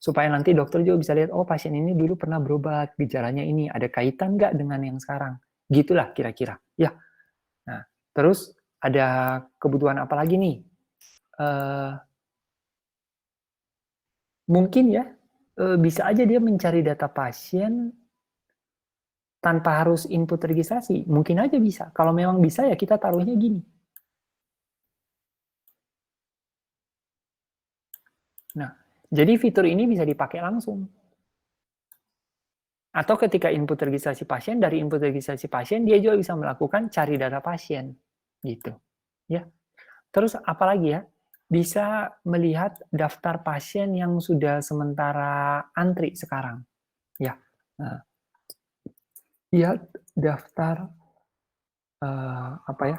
supaya nanti dokter juga bisa lihat, oh pasien ini dulu pernah berobat, gejalanya ini, ada kaitan nggak dengan yang sekarang? Gitulah kira-kira. Ya. Nah, terus ada kebutuhan apa lagi nih? Uh, Mungkin ya, bisa aja dia mencari data pasien tanpa harus input registrasi. Mungkin aja bisa. Kalau memang bisa ya kita taruhnya gini. Nah, jadi fitur ini bisa dipakai langsung. Atau ketika input registrasi pasien, dari input registrasi pasien dia juga bisa melakukan cari data pasien. Gitu. Ya. Terus apalagi ya? Bisa melihat daftar pasien yang sudah sementara antri sekarang. Ya. Nah, lihat daftar apa ya?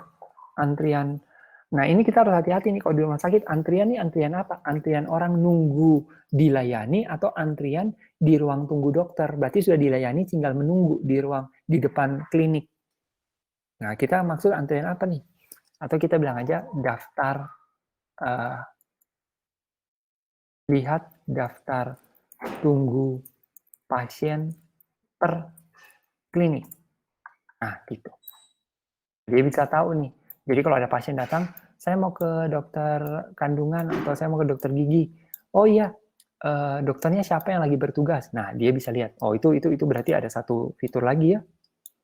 Antrian. Nah, ini kita harus hati-hati nih kalau di rumah sakit, antrian nih antrian apa? Antrian orang nunggu dilayani atau antrian di ruang tunggu dokter. Berarti sudah dilayani tinggal menunggu di ruang di depan klinik. Nah, kita maksud antrian apa nih? Atau kita bilang aja daftar uh, lihat daftar tunggu pasien per klinik. Nah, gitu. Dia bisa tahu nih. Jadi kalau ada pasien datang, saya mau ke dokter kandungan atau saya mau ke dokter gigi. Oh iya, dokternya siapa yang lagi bertugas? Nah, dia bisa lihat. Oh, itu berarti ada satu fitur lagi ya.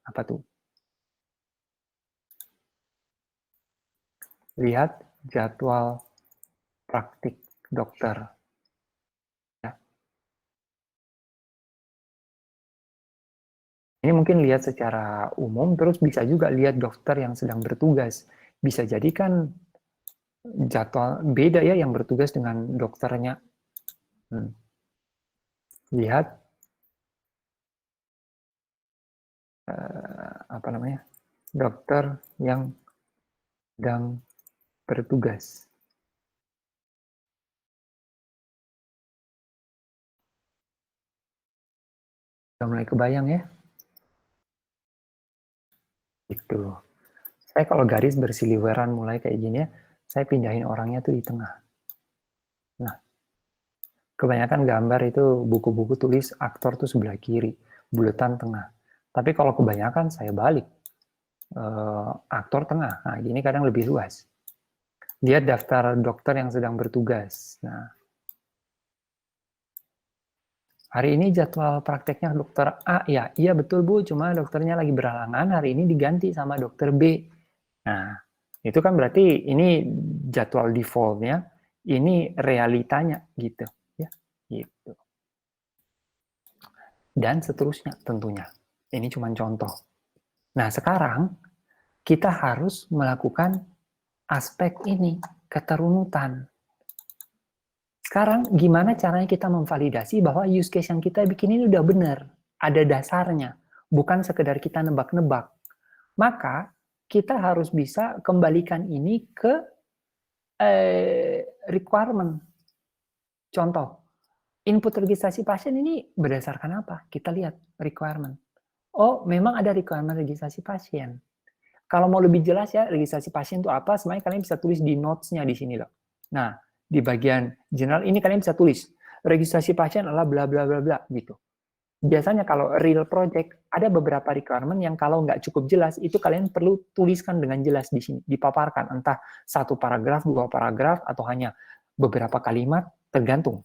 Apa tuh? Lihat jadwal praktik dokter. Ya. Ini mungkin lihat secara umum, terus bisa juga lihat dokter yang sedang bertugas. Bisa jadi kan jadwal beda ya yang bertugas dengan dokternya. Lihat apa namanya, dokter yang sedang bertugas. Udah mulai kebayang ya? Itu. Saya kalau garis bersiliweran mulai kayak gini ya, saya pindahin orangnya tuh di tengah. Nah, Kebanyakan gambar itu buku-buku tulis aktor tuh sebelah kiri, buletan tengah. Tapi kalau kebanyakan saya balik, aktor tengah. Nah, gini kadang lebih luas. Lihat daftar dokter yang sedang bertugas. Nah, hari ini jadwal prakteknya dokter A, ya, iya betul Bu, cuma dokternya lagi berhalangan, hari ini diganti sama dokter B. Nah, itu kan berarti ini jadwal defaultnya, ini realitanya gitu, ya, gitu. Dan seterusnya tentunya. Ini cuma contoh. Nah, sekarang kita harus melakukan aspek ini, keterunutan. Sekarang gimana caranya kita memvalidasi bahwa use case yang kita bikin ini udah benar, ada dasarnya, bukan sekedar kita nebak-nebak. Maka kita harus bisa kembalikan ini ke requirement. Contoh, input registrasi pasien ini berdasarkan apa? Kita lihat requirement. Oh, memang ada requirement registrasi pasien. Kalau mau lebih jelas ya, registrasi pasien itu apa, sebenarnya kalian bisa tulis di notes-nya di sini loh. Nah, di bagian general ini kalian bisa tulis, registrasi pasien adalah bla bla bla bla gitu. Biasanya kalau real project, ada beberapa requirement yang kalau nggak cukup jelas, itu kalian perlu tuliskan dengan jelas di sini, dipaparkan, entah satu paragraf, dua paragraf, atau hanya beberapa kalimat, tergantung.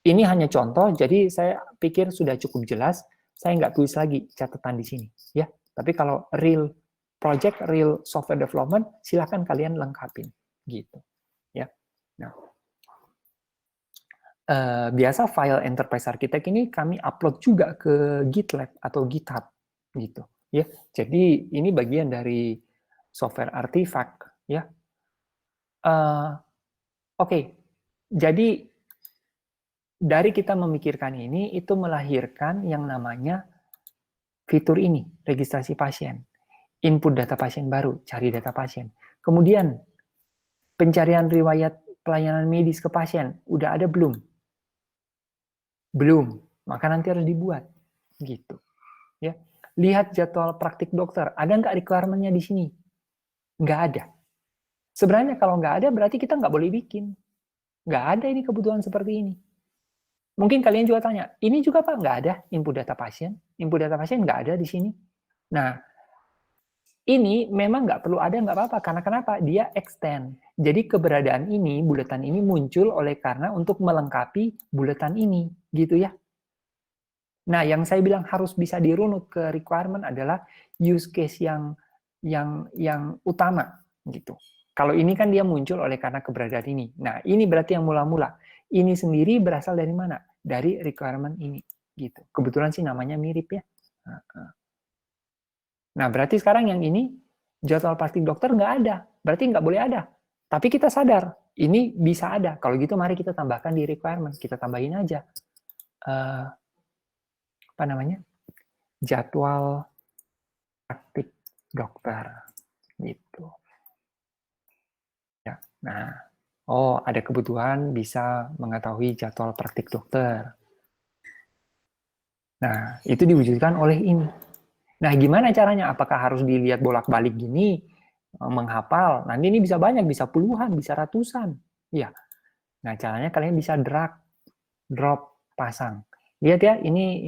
Ini hanya contoh, jadi saya pikir sudah cukup jelas, saya nggak tulis lagi catatan di sini. Ya, tapi kalau real project, real software development, silahkan kalian lengkapin. Gitu. Ya. Nah, biasa file enterprise architect ini kami upload juga ke GitLab atau GitHub gitu ya. Jadi ini bagian dari software artifact ya. Oke. Jadi dari kita memikirkan ini itu melahirkan yang namanya fitur ini, registrasi pasien. Input data pasien baru, cari data pasien. Kemudian pencarian riwayat pelayanan medis ke pasien, udah ada belum? Belum, maka nanti harus dibuat gitu ya. Lihat jadwal praktik dokter, ada nggak requirement-nya di sini? Nggak ada. Sebenarnya kalau nggak ada berarti kita nggak boleh bikin. Nggak ada ini kebutuhan seperti ini. Mungkin kalian juga tanya, ini juga Pak nggak ada input data pasien? Input data pasien nggak ada di sini. Nah, ini memang nggak perlu ada, nggak apa-apa. Karena kenapa? Dia extend. Jadi keberadaan ini, buletan ini muncul oleh karena untuk melengkapi buletan ini, gitu ya. Nah, yang saya bilang harus bisa dirunut ke requirement adalah use case yang utama, gitu. Kalau ini kan dia muncul oleh karena keberadaan ini. Nah, ini berarti yang mula-mula. Ini sendiri berasal dari mana? Dari requirement ini, gitu. Kebetulan sih namanya mirip ya. Nah, berarti sekarang yang ini, jadwal praktik dokter nggak ada. Berarti nggak boleh ada. Tapi kita sadar, ini bisa ada. Kalau gitu mari kita tambahkan di requirement. Kita tambahin aja. Apa namanya? Jadwal praktik dokter. Gitu. Ya. Nah, oh ada kebutuhan bisa mengetahui jadwal praktik dokter. Nah, itu diwujudkan oleh ini. Nah, gimana caranya? Apakah harus dilihat bolak-balik gini, menghafal? Nanti ini bisa banyak, bisa puluhan, bisa ratusan. Ya. Nah, caranya kalian bisa drag, drop, pasang. Lihat ya, ini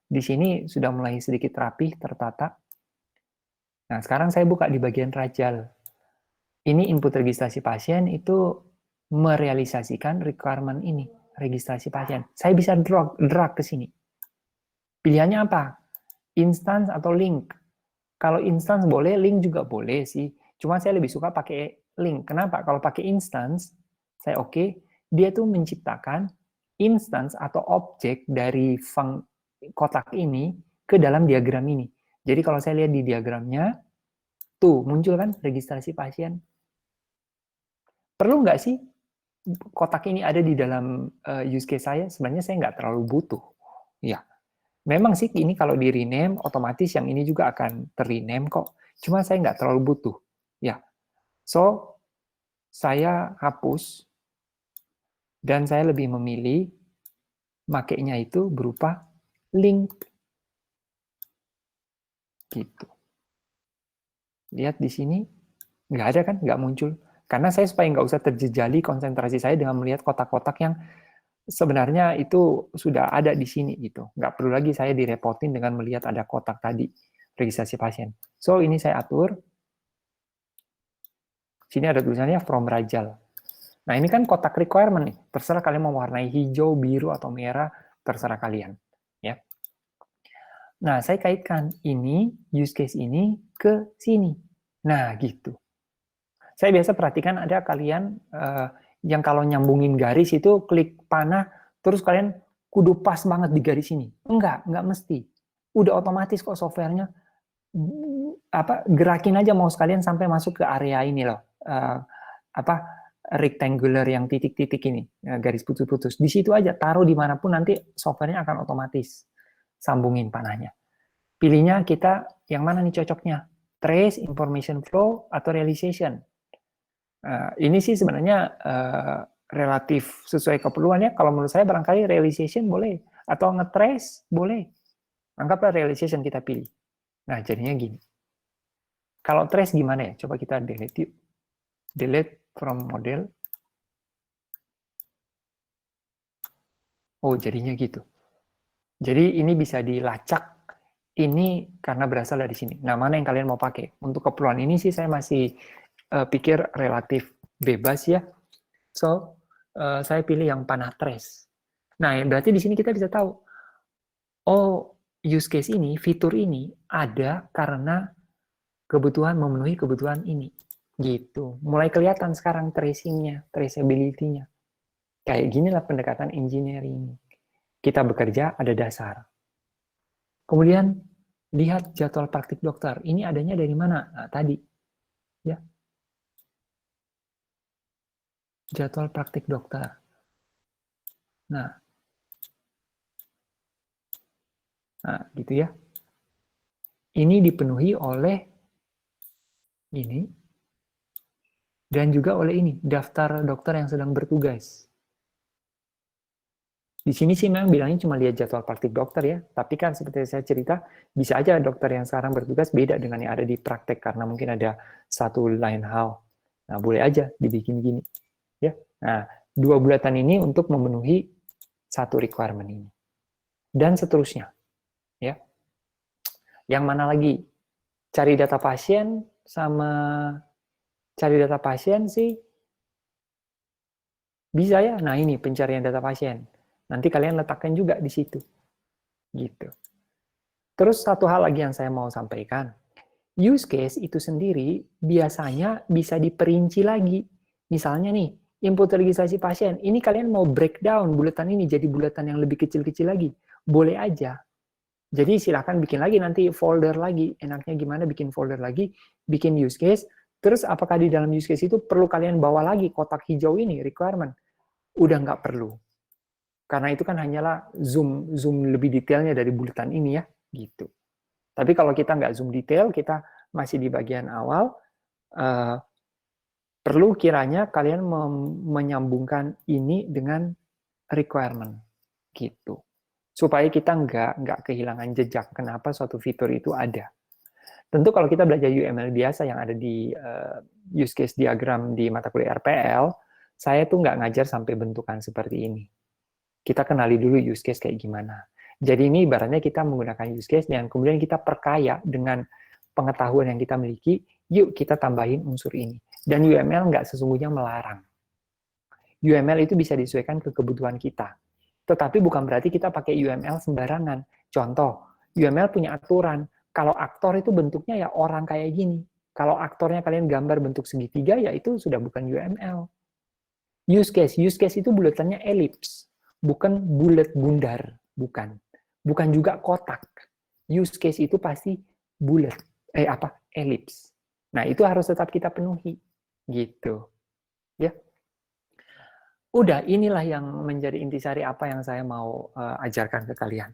di sini sudah mulai sedikit rapih, tertata. Nah, sekarang saya buka di bagian Rajal. Ini input registrasi pasien itu merealisasikan requirement ini, registrasi pasien. Saya bisa drag ke sini. Pilihannya apa? Instance atau link. Kalau instance boleh, link juga boleh sih. Cuma saya lebih suka pakai link. Kenapa? Kalau pakai instance, saya oke, dia tuh menciptakan instance atau objek dari kotak ini ke dalam diagram ini. Jadi kalau saya lihat di diagramnya, tuh muncul kan registrasi pasien. Perlu nggak sih kotak ini ada di dalam use case saya? Sebenarnya saya nggak terlalu butuh. Ya, memang sih ini kalau di rename, otomatis yang ini juga akan ter-rename kok. Cuma saya nggak terlalu butuh. Ya, so saya hapus dan saya lebih memilih makainya itu berupa link. Gitu. Lihat di sini, nggak ada kan, nggak muncul. Karena saya supaya nggak usah terjejali konsentrasi saya dengan melihat kotak-kotak yang sebenarnya itu sudah ada di sini gitu. Nggak perlu lagi saya direpotin dengan melihat ada kotak tadi, registrasi pasien. So, ini saya atur. Sini ada tulisannya from Rajal. Nah, ini kan kotak requirement nih. Terserah kalian mau warnai hijau, biru, atau merah, terserah kalian. Ya. Nah, saya kaitkan ini, use case ini, ke sini. Nah, gitu. Saya biasa perhatikan ada kalian yang kalau nyambungin garis itu klik panah, terus kalian kudu pas banget di garis ini. Enggak mesti. Udah otomatis kok softwarenya gerakin aja mau sekalian sampai masuk ke area ini loh. Rectangular yang titik-titik ini, garis putus-putus. Di situ aja, taruh dimanapun nanti softwarenya akan otomatis sambungin panahnya. Pilihnya kita yang mana nih cocoknya? Trace, information flow, atau realization. Ini sih sebenarnya relatif sesuai keperluannya. Kalau menurut saya barangkali realization boleh, atau nge-trace boleh. Anggaplah realization kita pilih. Nah, jadinya gini. Kalau trace gimana ya? Coba kita delete yuk. Delete from model. Oh, jadinya gitu. Jadi ini bisa dilacak. Ini karena berasal dari sini. Nah, mana yang kalian mau pakai? Untuk keperluan ini sih saya masih pikir relatif bebas ya. So, saya pilih yang panah trace. Nah, berarti di sini kita bisa tahu, oh, use case ini, fitur ini ada karena kebutuhan memenuhi kebutuhan ini. Gitu. Mulai kelihatan sekarang tracing-nya, traceability-nya. Kayak ginilah pendekatan engineering. Kita bekerja ada dasar. Kemudian lihat jadwal praktik dokter. Ini adanya dari mana? Nah, tadi. Ya. Jadwal praktik dokter. Nah, gitu ya. Ini dipenuhi oleh ini dan juga oleh ini, daftar dokter yang sedang bertugas. Di sini sih memang bilangnya cuma lihat jadwal praktik dokter ya, tapi kan seperti saya cerita, bisa aja dokter yang sekarang bertugas beda dengan yang ada di praktek karena mungkin ada satu lain hal. Nah, boleh aja dibikin gini. Ya. Nah, 2 bulatan ini untuk memenuhi satu requirement ini. Dan seterusnya. Ya. Yang mana lagi? Cari data pasien sama cari data pasien sih bisa ya. Nah, ini pencarian data pasien. Nanti kalian letakkan juga di situ. Gitu. Terus satu hal lagi yang saya mau sampaikan. Use case itu sendiri biasanya bisa diperinci lagi. Misalnya nih, input registrasi pasien. Ini kalian mau breakdown bulatan ini jadi bulatan yang lebih kecil-kecil lagi. Boleh aja. Jadi silahkan bikin lagi nanti folder lagi. Enaknya gimana bikin folder lagi, bikin use case. Terus apakah di dalam use case itu perlu kalian bawa lagi kotak hijau ini, requirement? Udah nggak perlu. Karena itu kan hanyalah zoom lebih detailnya dari bulatan ini ya. Gitu. Tapi kalau kita nggak zoom detail, kita masih di bagian awal, perlu kiranya kalian menyambungkan ini dengan requirement. Gitu. Supaya kita nggak kehilangan jejak kenapa suatu fitur itu ada. Tentu kalau kita belajar UML biasa yang ada di use case diagram di mata kuliah RPL, saya tuh nggak ngajar sampai bentukan seperti ini. Kita kenali dulu use case kayak gimana. Jadi ini ibaratnya kita menggunakan use case dan kemudian kita perkaya dengan pengetahuan yang kita miliki, yuk kita tambahin unsur ini. Dan UML nggak sesungguhnya melarang. UML itu bisa disesuaikan ke kebutuhan kita. Tetapi bukan berarti kita pakai UML sembarangan. Contoh, UML punya aturan. Kalau aktor itu bentuknya ya orang kayak gini. Kalau aktornya kalian gambar bentuk segitiga, ya itu sudah bukan UML. Use case itu bulatannya elips. Bukan bulat bundar. Bukan. Bukan juga kotak. Use case itu pasti bulat. Elips. Nah, itu harus tetap kita penuhi. Gitu. Ya. Udah, inilah yang menjadi intisari apa yang saya mau ajarkan ke kalian.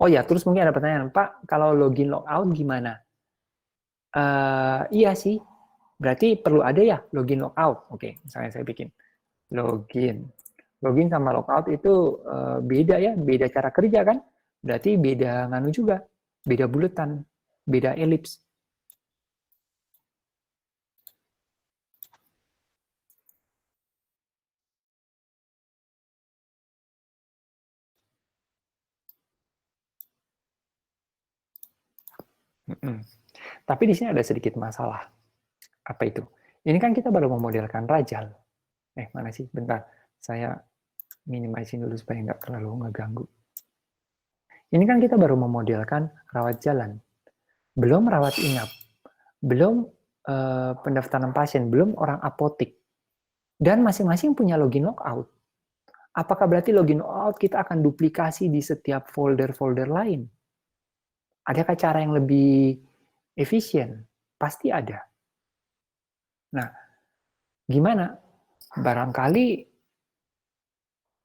Oh ya, terus mungkin ada pertanyaan, Pak, kalau login logout gimana? Iya sih, berarti perlu ada ya login logout. Oke, misalnya saya bikin login. Login sama logout itu beda ya, beda cara kerja kan? Berarti beda nganu juga, beda buletan, beda elips. Tapi di sini ada sedikit masalah. Apa itu? Ini kan kita baru memodelkan Rajal. Mana sih? Bentar. Saya minimizein dulu supaya nggak terlalu ngeganggu. Ini kan kita baru memodelkan rawat jalan. Belum rawat inap. Belum pendaftaran pasien. Belum orang apotik. Dan masing-masing punya login logout. Apakah berarti login logout kita akan duplikasi di setiap folder-folder lain? Adakah cara yang lebih efisien? Pasti ada. Nah, gimana? Barangkali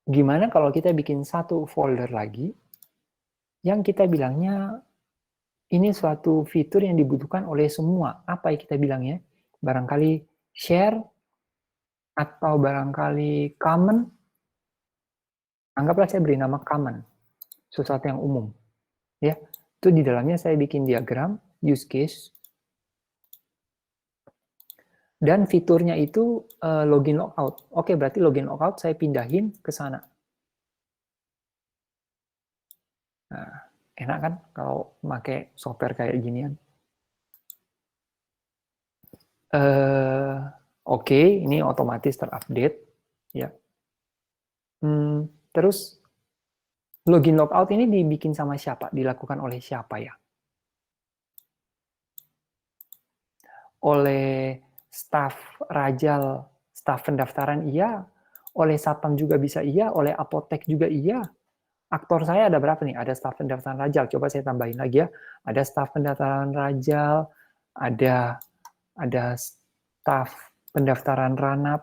gimana kalau kita bikin satu folder lagi yang kita bilangnya ini suatu fitur yang dibutuhkan oleh semua. Apa yang kita bilangnya? Barangkali share atau barangkali common. Anggaplah saya beri nama common, sesuatu yang umum. Ya, itu di dalamnya saya bikin diagram use case. Dan fiturnya itu login logout. Oke, berarti login logout saya pindahin ke sana. Nah, enak kan kalau pakai software kayak ginian? Oke, ini otomatis terupdate. Ya. Terus login logout ini dibikin sama siapa? Dilakukan oleh siapa ya? Oleh staf Rajal, staf pendaftaran iya, oleh satpam juga bisa iya, oleh apotek juga iya. Aktor saya ada berapa nih? Ada staf pendaftaran Rajal. Coba saya tambahin lagi ya. Ada staf pendaftaran Rajal, ada staf pendaftaran Ranap.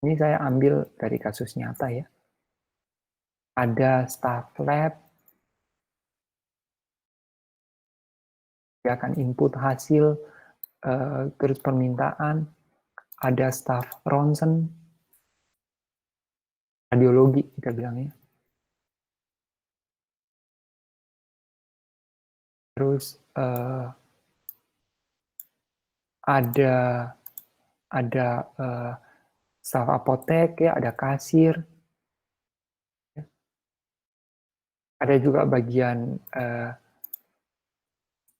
Ini saya ambil dari kasus nyata ya. Ada staf lab, dia akan input hasil terus permintaan. Ada staf ronsen, radiologi kita bilangnya. Terus ada staf apotek ya, ada kasir. Ada juga bagian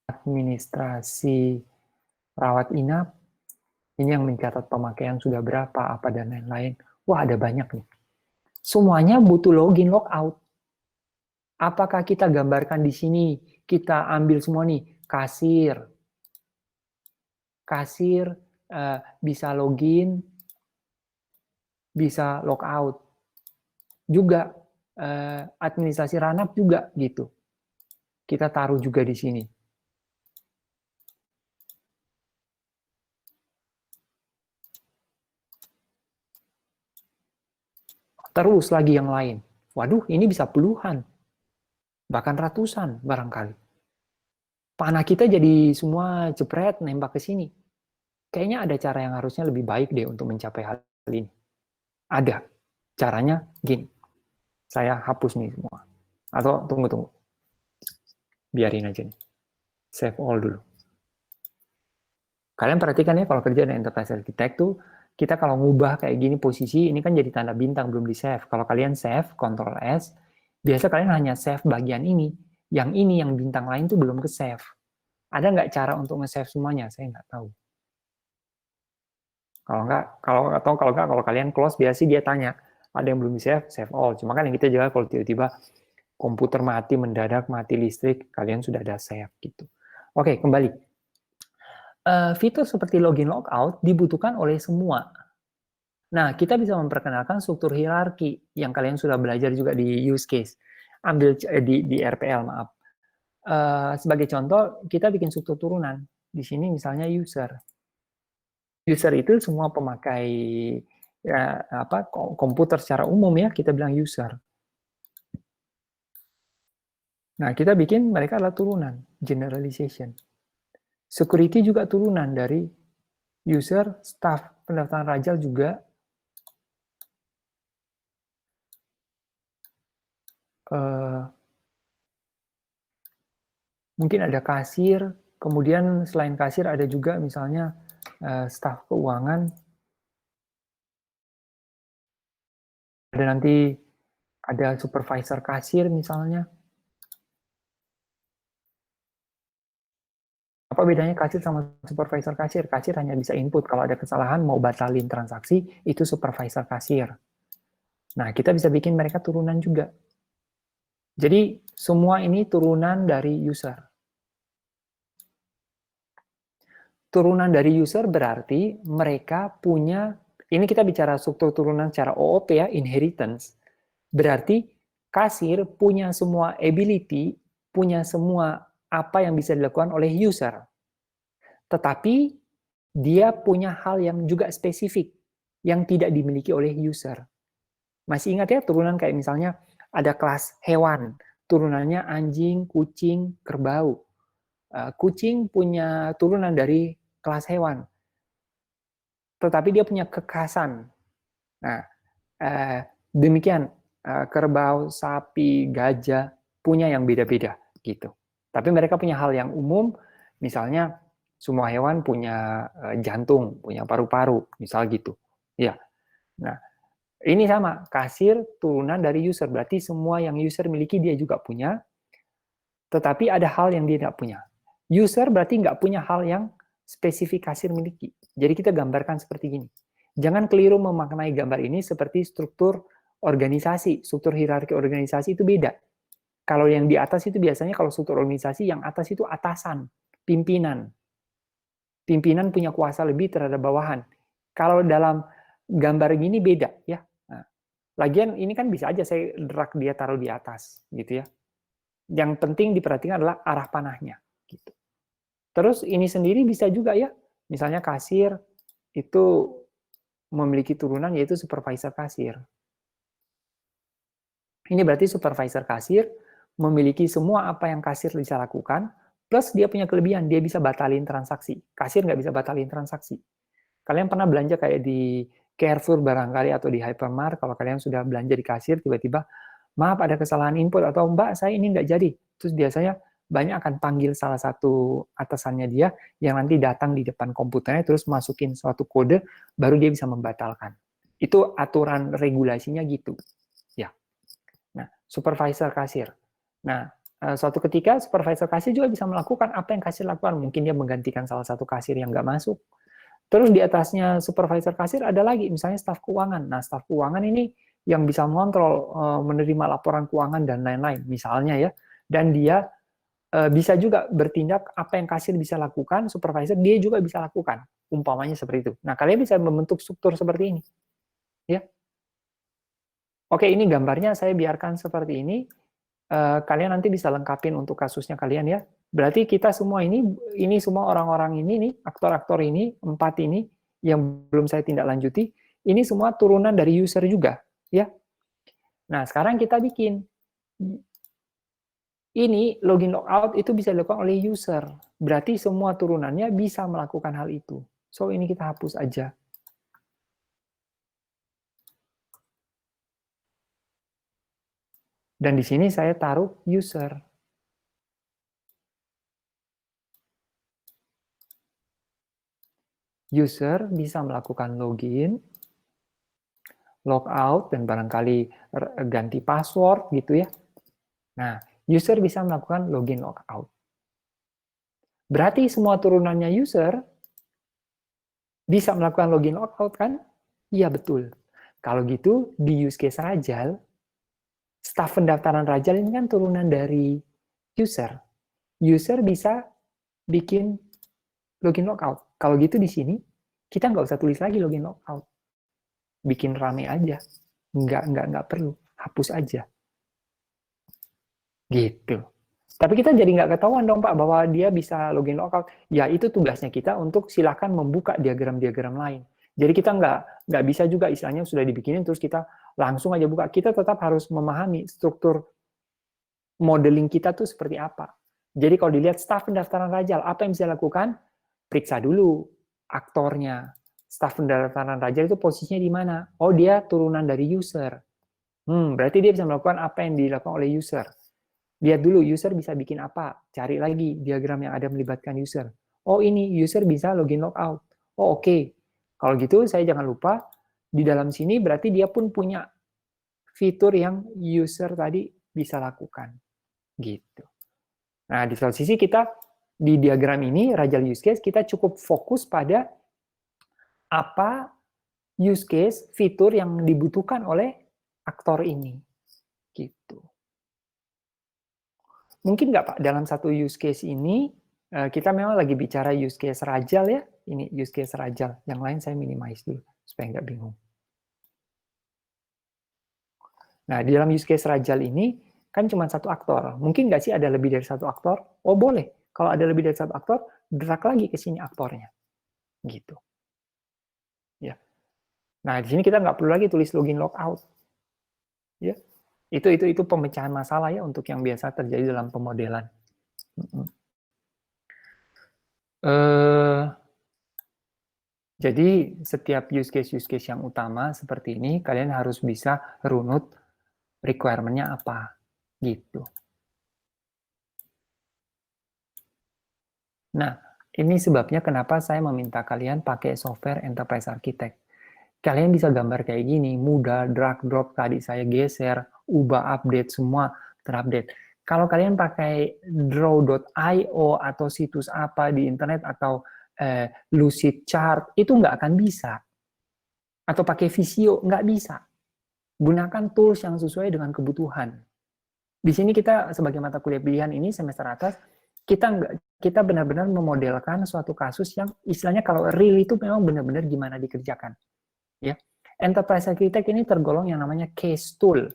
administrasi rawat inap. Ini yang mencatat pemakaian sudah berapa, apa dan lain-lain. Wah, ada banyak nih. Semuanya butuh login logout. Apakah kita gambarkan di sini, kita ambil semua nih, kasir bisa login, bisa logout. Juga administrasi ranap juga gitu. Kita taruh juga di sini. Terus lagi yang lain. Waduh, ini bisa puluhan. Bahkan ratusan barangkali. Panah kita jadi semua jepret nembak ke sini. Kayaknya ada cara yang harusnya lebih baik deh untuk mencapai hal ini. Ada. Caranya gini. Saya hapus nih semua. Atau tunggu. Biarin aja nih. Save all dulu. Kalian perhatikan ya kalau kerja dengan enterprise architect tuh, kita kalau ngubah kayak gini posisi, ini kan jadi tanda bintang, belum di save. Kalau kalian save, Ctrl S, biasa kalian hanya save bagian ini. Yang ini, yang bintang lain tuh belum ke save. Ada nggak cara untuk nge-save semuanya? Saya nggak tahu. Kalau kalian close, biasa dia tanya, ada yang belum di save, save all. Cuma kan yang kita jaga kalau tiba-tiba komputer mati, mendadak mati listrik, kalian sudah ada save gitu. Oke, kembali. Fitur seperti login logout dibutuhkan oleh semua. Nah, kita bisa memperkenalkan struktur hierarki yang kalian sudah belajar juga di use case. Ambil di RPL, maaf. Sebagai contoh, kita bikin struktur turunan. Di sini misalnya user. User itu semua pemakai ya, komputer secara umum ya, kita bilang user. Nah, kita bikin mereka adalah turunan, generalization. Security juga turunan dari user, staff pendaftaran Rajal juga. Mungkin ada kasir, kemudian selain kasir ada juga misalnya staf keuangan, ada nanti ada supervisor kasir misalnya. Apa bedanya kasir sama supervisor kasir? Kasir hanya bisa input. Kalau ada kesalahan, mau batalin transaksi, itu supervisor kasir. Nah, kita bisa bikin mereka turunan juga. Jadi, semua ini turunan dari user. Turunan dari user berarti mereka punya, ini kita bicara struktur turunan secara OOP ya, inheritance. Berarti kasir punya semua ability, punya semua apa yang bisa dilakukan oleh user. Tetapi dia punya hal yang juga spesifik yang tidak dimiliki oleh user. Masih ingat ya turunan kayak misalnya ada kelas hewan, turunannya anjing, kucing, kerbau. Kucing punya turunan dari kelas hewan, tetapi dia punya kekhasan. Nah, demikian kerbau, sapi, gajah punya yang beda-beda gitu. Tapi mereka punya hal yang umum, misalnya semua hewan punya jantung, punya paru-paru, misal gitu. Ya. Nah, ini sama, kasir turunan dari user, berarti semua yang user miliki dia juga punya, tetapi ada hal yang dia tidak punya. User berarti nggak punya hal yang spesifik kasir miliki. Jadi kita gambarkan seperti ini. Jangan keliru memaknai gambar ini seperti struktur organisasi, struktur hierarki organisasi itu beda. Kalau yang di atas itu biasanya kalau struktur organisasi, yang atas itu atasan, pimpinan. Pimpinan punya kuasa lebih terhadap bawahan. Kalau dalam gambar gini beda ya. Nah, lagian ini kan bisa aja saya drag dia taruh di atas gitu ya. Yang penting diperhatikan adalah arah panahnya gitu. Terus ini sendiri bisa juga ya. Misalnya kasir itu memiliki turunan yaitu supervisor kasir. Ini berarti supervisor kasir memiliki semua apa yang kasir bisa lakukan, plus dia punya kelebihan, dia bisa batalin transaksi. Kasir nggak bisa batalin transaksi. Kalian pernah belanja kayak di Carrefour barangkali atau di Hypermart, kalau kalian sudah belanja di kasir, tiba-tiba, maaf ada kesalahan input, atau mbak saya ini nggak jadi. Terus biasanya banyak akan panggil salah satu atasannya dia, yang nanti datang di depan komputernya, terus masukin suatu kode, baru dia bisa membatalkan. Itu aturan regulasinya gitu. Ya. Nah, supervisor kasir. Nah, suatu ketika supervisor kasir juga bisa melakukan apa yang kasir lakukan. Mungkin dia menggantikan salah satu kasir yang nggak masuk. Terus di atasnya supervisor kasir ada lagi, misalnya staf keuangan. Nah, staf keuangan ini yang bisa mengontrol, menerima laporan keuangan dan lain-lain, misalnya ya. Dan dia bisa juga bertindak apa yang kasir bisa lakukan, supervisor dia juga bisa lakukan. Umpamanya seperti itu. Nah, kalian bisa membentuk struktur seperti ini. Ya. Oke, ini gambarnya saya biarkan seperti ini. Kalian nanti bisa lengkapin untuk kasusnya kalian ya. Berarti kita semua ini semua orang-orang ini nih, aktor-aktor ini, 4 ini yang belum saya tindak lanjuti, ini semua turunan dari user juga, ya. Nah, sekarang kita bikin. Ini login logout itu bisa dilakukan oleh user. Berarti semua turunannya bisa melakukan hal itu. So, ini kita hapus aja. Dan di sini saya taruh user. User bisa melakukan login, logout, dan barangkali ganti password gitu ya. Nah, user bisa melakukan login logout. Berarti semua turunannya user bisa melakukan login logout kan? Iya betul. Kalau gitu di use case Rajal, staf pendaftaran Rajal ini kan turunan dari user. User bisa bikin login logout. Kalau gitu di sini kita nggak usah tulis lagi login logout. Bikin rame aja. Nggak perlu. Hapus aja. Gitu. Tapi kita jadi nggak ketahuan dong Pak bahwa dia bisa login logout. Ya itu tugasnya kita untuk silakan membuka diagram-diagram lain. Jadi kita nggak bisa juga istilahnya sudah dibikinin terus kita langsung aja buka. Kita tetap harus memahami struktur modeling kita tuh seperti apa. Jadi kalau dilihat staf pendaftaran Rajal, apa yang bisa dilakukan? Periksa dulu aktornya. Staf pendaftaran Rajal itu posisinya di mana? Oh dia turunan dari user. Berarti dia bisa melakukan apa yang dilakukan oleh user. Lihat dulu user bisa bikin apa, cari lagi diagram yang ada melibatkan user. Oh ini user bisa login logout. Oh oke. Kalau gitu saya jangan lupa di dalam sini berarti dia pun punya fitur yang user tadi bisa lakukan. Gitu. Nah di satu sisi kita di diagram ini, Rajal use case, kita cukup fokus pada apa use case, fitur yang dibutuhkan oleh aktor ini. Gitu. Mungkin nggak Pak, dalam satu use case ini, kita memang lagi bicara use case Rajal ya, ini use case Rajal, yang lain saya minimize dulu, supaya nggak bingung. Nah, di dalam use case Rajal ini, kan cuma satu aktor. Mungkin nggak sih ada lebih dari satu aktor? Oh, boleh. Kalau ada lebih dari satu aktor, drag lagi ke sini aktornya. Gitu. Ya. Nah, di sini kita nggak perlu lagi tulis login logout. Ya. Itu pemecahan masalah ya untuk yang biasa terjadi dalam pemodelan. Jadi, setiap use case yang utama seperti ini, kalian harus bisa runut requirement-nya apa. Gitu. Nah, ini sebabnya kenapa saya meminta kalian pakai software Enterprise Architect. Kalian bisa gambar kayak gini, mudah, drag, drop, tadi saya geser, ubah, update, semua terupdate. Kalau kalian pakai draw.io atau situs apa di internet atau Lucid Chart, itu nggak akan bisa. Atau pakai Visio, nggak bisa. Gunakan tools yang sesuai dengan kebutuhan. Di sini kita sebagai mata kuliah pilihan ini semester atas, kita benar-benar memodelkan suatu kasus yang istilahnya kalau real itu memang benar-benar gimana dikerjakan. Ya, Enterprise Architect ini tergolong yang namanya case tool.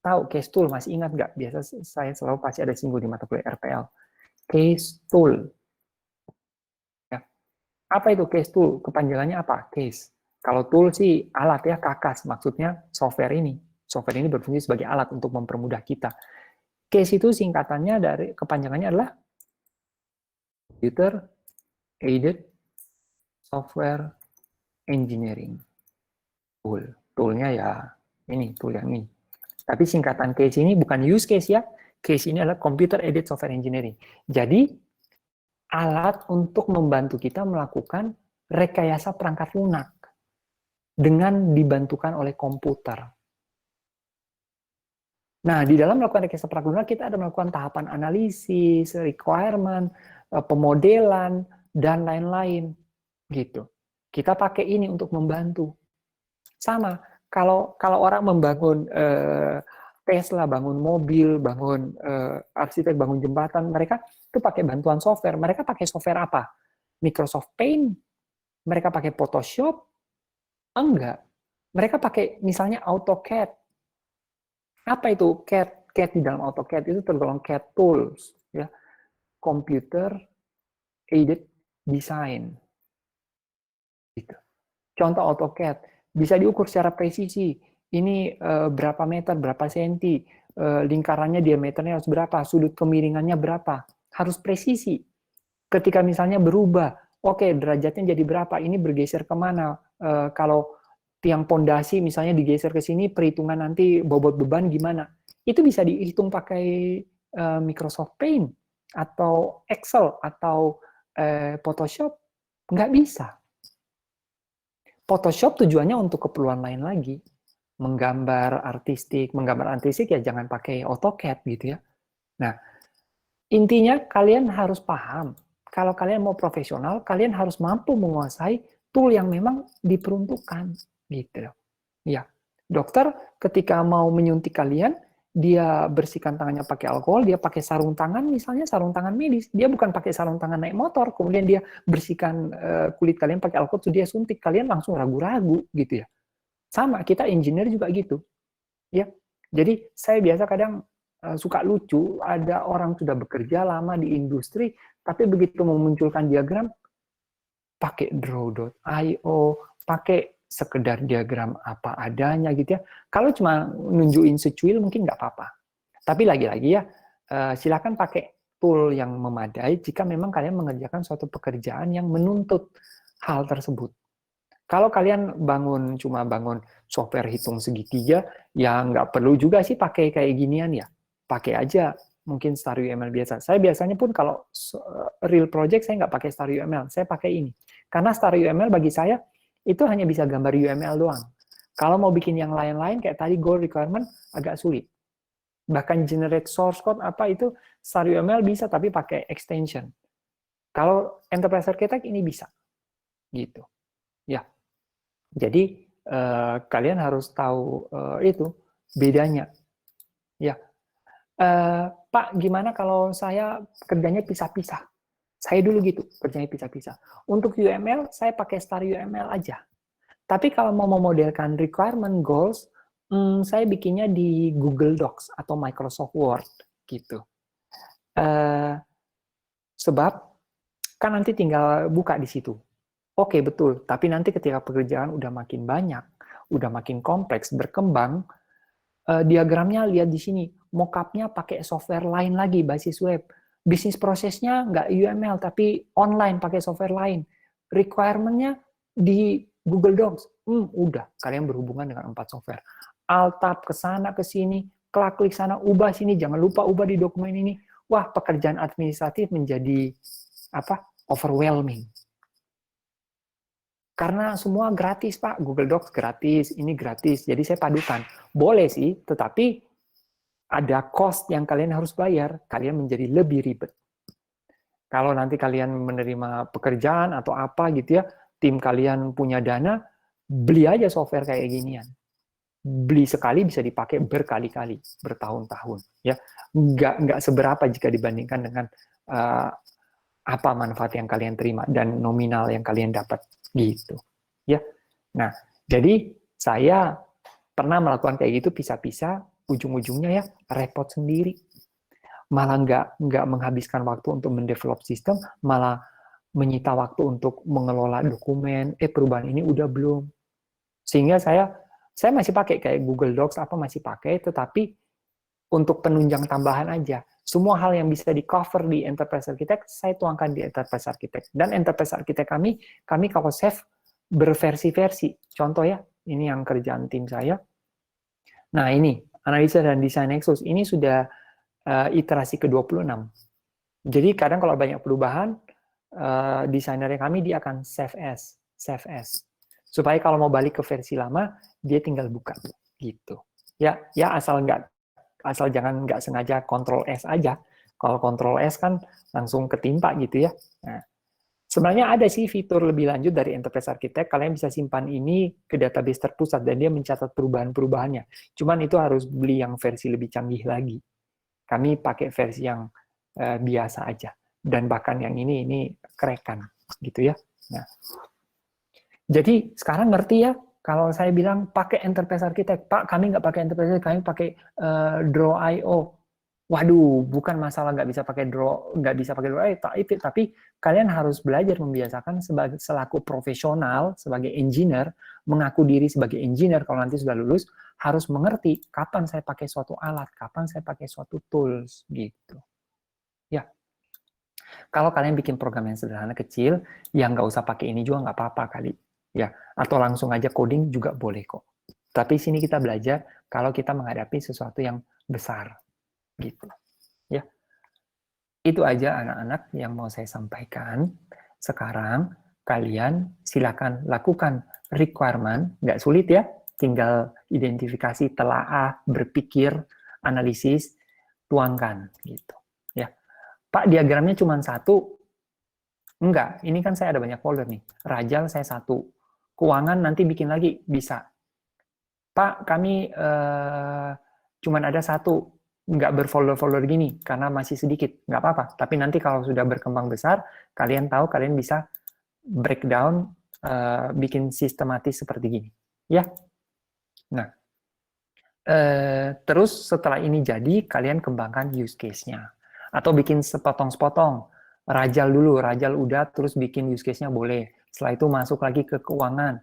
Tahu case tool, masih ingat nggak? Biasa saya selalu pasti ada singgung di mata kuliah RPL. Case tool. Ya. Apa itu case tool? Kepanjangannya apa? Case. Kalau tool sih alat ya, kakas. Maksudnya software ini. Software ini berfungsi sebagai alat untuk mempermudah kita. Case itu singkatannya dari kepanjangannya adalah Computer Aided Software Engineering. Tool-nya ya ini, tool yang ini. Tapi singkatan case ini bukan use case ya. Case ini adalah Computer Aided Software Engineering. Jadi, alat untuk membantu kita melakukan rekayasa perangkat lunak dengan dibantukan oleh komputer. Nah, di dalam melakukan rekayasa perangkat lunak, kita ada melakukan tahapan analisis, requirement, pemodelan, dan lain-lain. Gitu. Kita pakai ini untuk membantu. Sama, kalau orang membangun Tesla, bangun mobil, bangun arsitek, bangun jembatan, mereka itu pakai bantuan software. Mereka pakai software apa? Microsoft Paint? Mereka pakai Photoshop? Enggak. Mereka pakai misalnya AutoCAD. Apa itu CAD? CAD di dalam AutoCAD itu tergolong CAD tools, ya. Computer Aided Design. Gitu. Contoh AutoCAD bisa diukur secara presisi. Ini berapa meter, berapa senti, lingkarannya diameternya harus berapa, sudut kemiringannya berapa, harus presisi. Ketika misalnya berubah, oke, derajatnya jadi berapa, ini bergeser kemana, kalau tiang pondasi misalnya digeser ke sini, perhitungan nanti bobot beban gimana, itu bisa dihitung pakai Microsoft Paint, atau Excel, atau Photoshop, nggak bisa. Photoshop tujuannya untuk keperluan lain lagi. Menggambar artistik ya jangan pakai AutoCAD gitu ya. Nah, intinya kalian harus paham, kalau kalian mau profesional, kalian harus mampu menguasai tool yang memang diperuntukkan gitu. Ya, dokter ketika mau menyuntik kalian, dia bersihkan tangannya pakai alkohol, dia pakai sarung tangan, misalnya sarung tangan medis, dia bukan pakai sarung tangan naik motor, kemudian dia bersihkan kulit kalian pakai alkohol, dia suntik, kalian langsung ragu-ragu gitu ya. Sama, kita engineer juga gitu. Ya, jadi saya biasa kadang suka lucu, ada orang sudah bekerja lama di industri, tapi begitu memunculkan diagram, pakai draw.io, pakai sekedar diagram apa adanya gitu ya. Kalau cuma nunjukin secuil mungkin nggak apa-apa. Tapi lagi-lagi ya, silakan pakai tool yang memadai jika memang kalian mengerjakan suatu pekerjaan yang menuntut hal tersebut. Kalau kalian cuma bangun software hitung segitiga, ya nggak perlu juga sih pakai kayak ginian ya. Pakai aja mungkin Star UML biasa. Saya biasanya pun kalau real project saya nggak pakai Star UML, saya pakai ini. Karena Star UML bagi saya itu hanya bisa gambar UML doang. Kalau mau bikin yang lain-lain kayak tadi goal requirement agak sulit. Bahkan generate source code apa itu Star UML bisa tapi pakai extension. Kalau enterprise architect ini bisa, gitu. Ya, jadi kalian harus tahu itu bedanya. Ya, Pak, gimana kalau saya kerjanya pisah-pisah? Saya dulu gitu, kerjanya pisah-pisah. Untuk UML, saya pakai Star UML aja. Tapi kalau mau memodelkan requirement goals, saya bikinnya di Google Docs atau Microsoft Word gitu. Sebab kan nanti tinggal buka di situ. Oke, betul. Tapi nanti ketika pekerjaan udah makin banyak, udah makin kompleks, berkembang, diagramnya lihat di sini. Mockupnya pakai software lain lagi, basis web. Bisnis prosesnya nggak UML, tapi online pakai software lain. Requirement-nya di Google Docs. Udah, kalian berhubungan dengan 4 software. Alt-tab ke sana, ke sini, klik sana, ubah sini, jangan lupa ubah di dokumen ini. Wah, pekerjaan administratif menjadi overwhelming. Karena semua gratis, Pak. Google Docs gratis, ini gratis. Jadi saya padukan. Boleh sih, tetapi ada cost yang kalian harus bayar. Kalian menjadi lebih ribet. Kalau nanti kalian menerima pekerjaan atau apa gitu ya, tim kalian punya dana, beli aja software kayak ginian. Beli sekali bisa dipakai berkali-kali, bertahun-tahun. Ya, nggak seberapa jika dibandingkan dengan apa manfaat yang kalian terima dan nominal yang kalian dapat gitu. Ya, nah jadi saya pernah melakukan kayak gitu pisah-pisah, ujung-ujungnya ya repot sendiri. Malah nggak menghabiskan waktu untuk mendevelop sistem, malah menyita waktu untuk mengelola dokumen. Perubahan ini udah belum. Sehingga saya masih pakai kayak Google Docs apa masih pakai, tetapi untuk penunjang tambahan aja. Semua hal yang bisa di cover di Enterprise Architect, saya tuangkan di Enterprise Architect. Dan Enterprise Architect kami kalau save berversi-versi. Contoh ya, ini yang kerjaan tim saya. Nah ini, analisa dan desain Nexus, ini sudah iterasi ke-26. Jadi kadang kalau banyak perubahan, desainernya kami dia akan save as. Supaya kalau mau balik ke versi lama, dia tinggal buka gitu. Ya asal jangan nggak sengaja Ctrl S aja. Kalau Ctrl S kan langsung ketimpa gitu ya. Nah, sebenarnya ada sih fitur lebih lanjut dari Enterprise Architect. Kalian bisa simpan ini ke database terpusat dan dia mencatat perubahan-perubahannya. Cuman itu harus beli yang versi lebih canggih lagi. Kami pakai versi yang biasa aja. Dan bahkan yang ini kerekan gitu ya. Nah, jadi sekarang ngerti ya kalau saya bilang pakai Enterprise Architect, Pak, kami nggak pakai Enterprise Architect, kami pakai Draw.io. Waduh, bukan masalah nggak bisa pakai Draw.io, tapi kalian harus belajar membiasakan sebagai selaku profesional, sebagai engineer, mengaku diri sebagai engineer kalau nanti sudah lulus, harus mengerti kapan saya pakai suatu alat, kapan saya pakai suatu tools, gitu. Ya, kalau kalian bikin program yang sederhana kecil, yang nggak usah pakai ini juga nggak apa-apa kali. Ya, atau langsung aja coding juga boleh kok. Tapi sini kita belajar kalau kita menghadapi sesuatu yang besar, gitu. Ya, itu aja anak-anak yang mau saya sampaikan. Sekarang kalian silakan lakukan requirement, nggak sulit ya, tinggal identifikasi, telaah, berpikir, analisis, tuangkan, gitu. Ya, Pak, diagramnya cuma satu. Enggak, ini kan saya ada banyak folder nih. Rajal saya satu. Keuangan nanti bikin lagi, bisa. Pak, kami cuman ada satu. Enggak berfolder-folder gini, karena masih sedikit. Enggak apa-apa. Tapi nanti kalau sudah berkembang besar, kalian tahu, kalian bisa breakdown, bikin sistematis seperti gini. Ya. Nah, terus setelah ini jadi, kalian kembangkan use case-nya. Atau bikin sepotong-sepotong. Rajal dulu, Rajal udah, terus bikin use case-nya boleh. Setelah itu masuk lagi ke keuangan.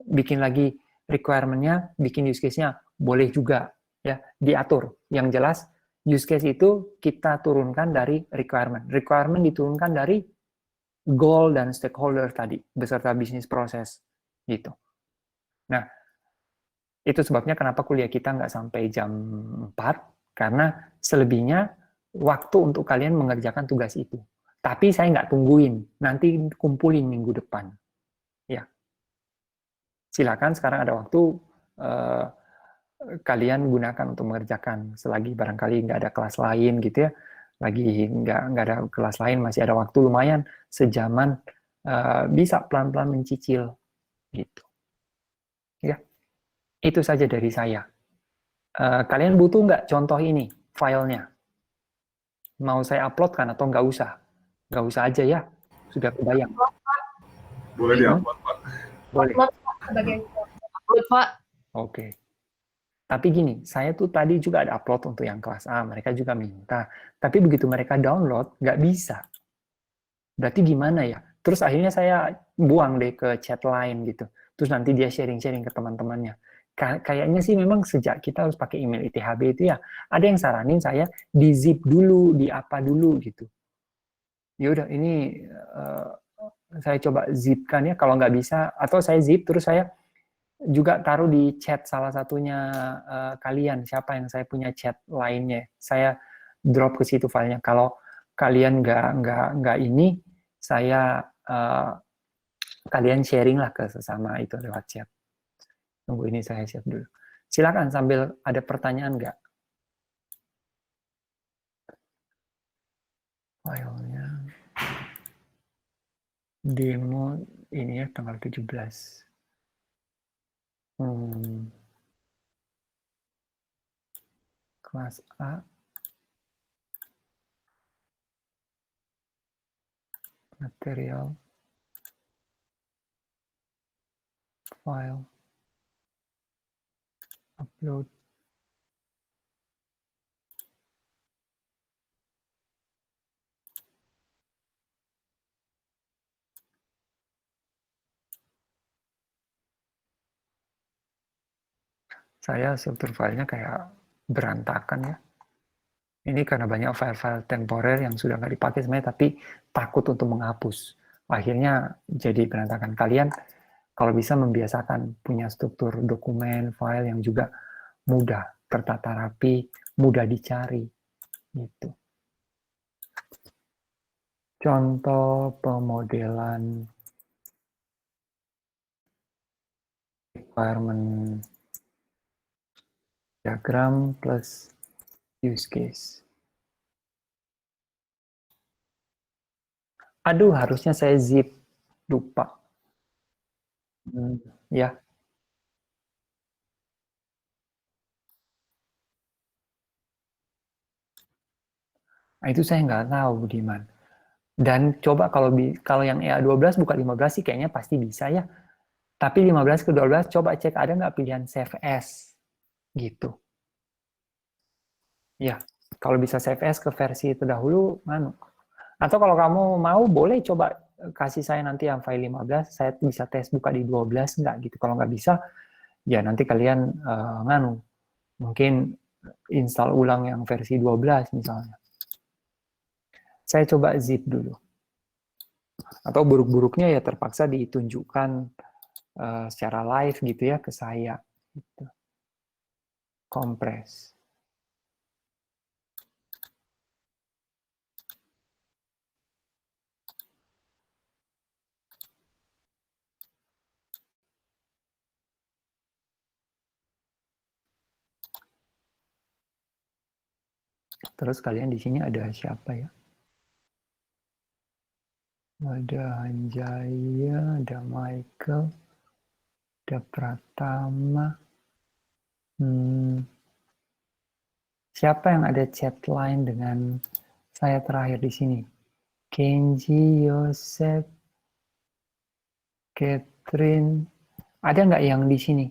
Bikin lagi requirement-nya, bikin use case-nya boleh juga. Ya, diatur. Yang jelas, use case itu kita turunkan dari requirement. Requirement diturunkan dari goal dan stakeholder tadi, beserta bisnis proses. Gitu. Nah, itu sebabnya kenapa kuliah kita nggak sampai jam 4, karena selebihnya waktu untuk kalian mengerjakan tugas itu. Tapi saya nggak tungguin, nanti kumpulin minggu depan. Ya, silakan sekarang ada waktu, kalian gunakan untuk mengerjakan selagi barangkali nggak ada kelas lain gitu ya. lagi nggak ada kelas lain, masih ada waktu lumayan sejaman, bisa pelan-pelan mencicil gitu. Ya, itu saja dari saya. Kalian butuh nggak contoh ini filenya? Mau saya upload kan atau nggak usah? Nggak usah aja ya, sudah kebayang. Boleh diupload, Pak. Boleh. Upload, Pak. Oke. Tapi gini, saya tuh tadi juga ada upload untuk yang kelas A, mereka juga minta. Tapi begitu mereka download, nggak bisa. Berarti gimana ya? Terus akhirnya saya buang deh ke chat lain gitu. Terus nanti dia sharing-sharing ke teman-temannya. Kayaknya sih memang sejak kita harus pakai email ITHB itu ya, ada yang saranin saya di zip dulu, di apa dulu gitu. Ya udah, ini saya coba zipkan ya. Kalau nggak bisa, atau saya zip terus saya juga taruh di chat salah satunya kalian, siapa yang saya punya chat lainnya, saya drop ke situ filenya. Kalau kalian nggak ini, saya kalian sharing lah ke sesama itu lewat chat. Tunggu, ini saya siap dulu. Silakan sambil ada pertanyaan nggak? Filenya demo ini ya tanggal 17. Kelas A, material, file, upload. Saya struktur filenya kayak berantakan ya. Ini karena banyak file-file temporer yang sudah nggak dipakai sebenarnya, tapi takut untuk menghapus. Akhirnya jadi berantakan. Kalian kalau bisa membiasakan punya struktur dokumen, file yang juga mudah tertata rapi, mudah dicari. Gitu. Contoh pemodelan requirement diagram plus use case. Aduh, harusnya saya zip. Lupa. Ya. Nah, itu saya nggak tahu, Budiman. Dan coba kalau yang EA12 buka 15 sih kayaknya pasti bisa ya. Tapi 15 ke 12 coba cek ada nggak pilihan save as gitu. Ya, kalau bisa save as ke versi terdahulu, manu. Atau kalau kamu mau boleh coba kasih saya nanti yang file 15, saya bisa tes buka di 12 nggak gitu. Kalau nggak bisa, ya nanti kalian nganu. Mungkin install ulang yang versi 12 misalnya. Saya coba zip dulu. Atau buruk-buruknya ya terpaksa ditunjukkan secara live gitu ya ke saya. Gitu. Kompres. Terus kalian di sini ada siapa ya? Ada Hanjaya, ada Michael, ada Pratama. Siapa yang ada chat line dengan saya terakhir di sini? Kenji, Yosef, Catherine. Ada nggak yang di sini?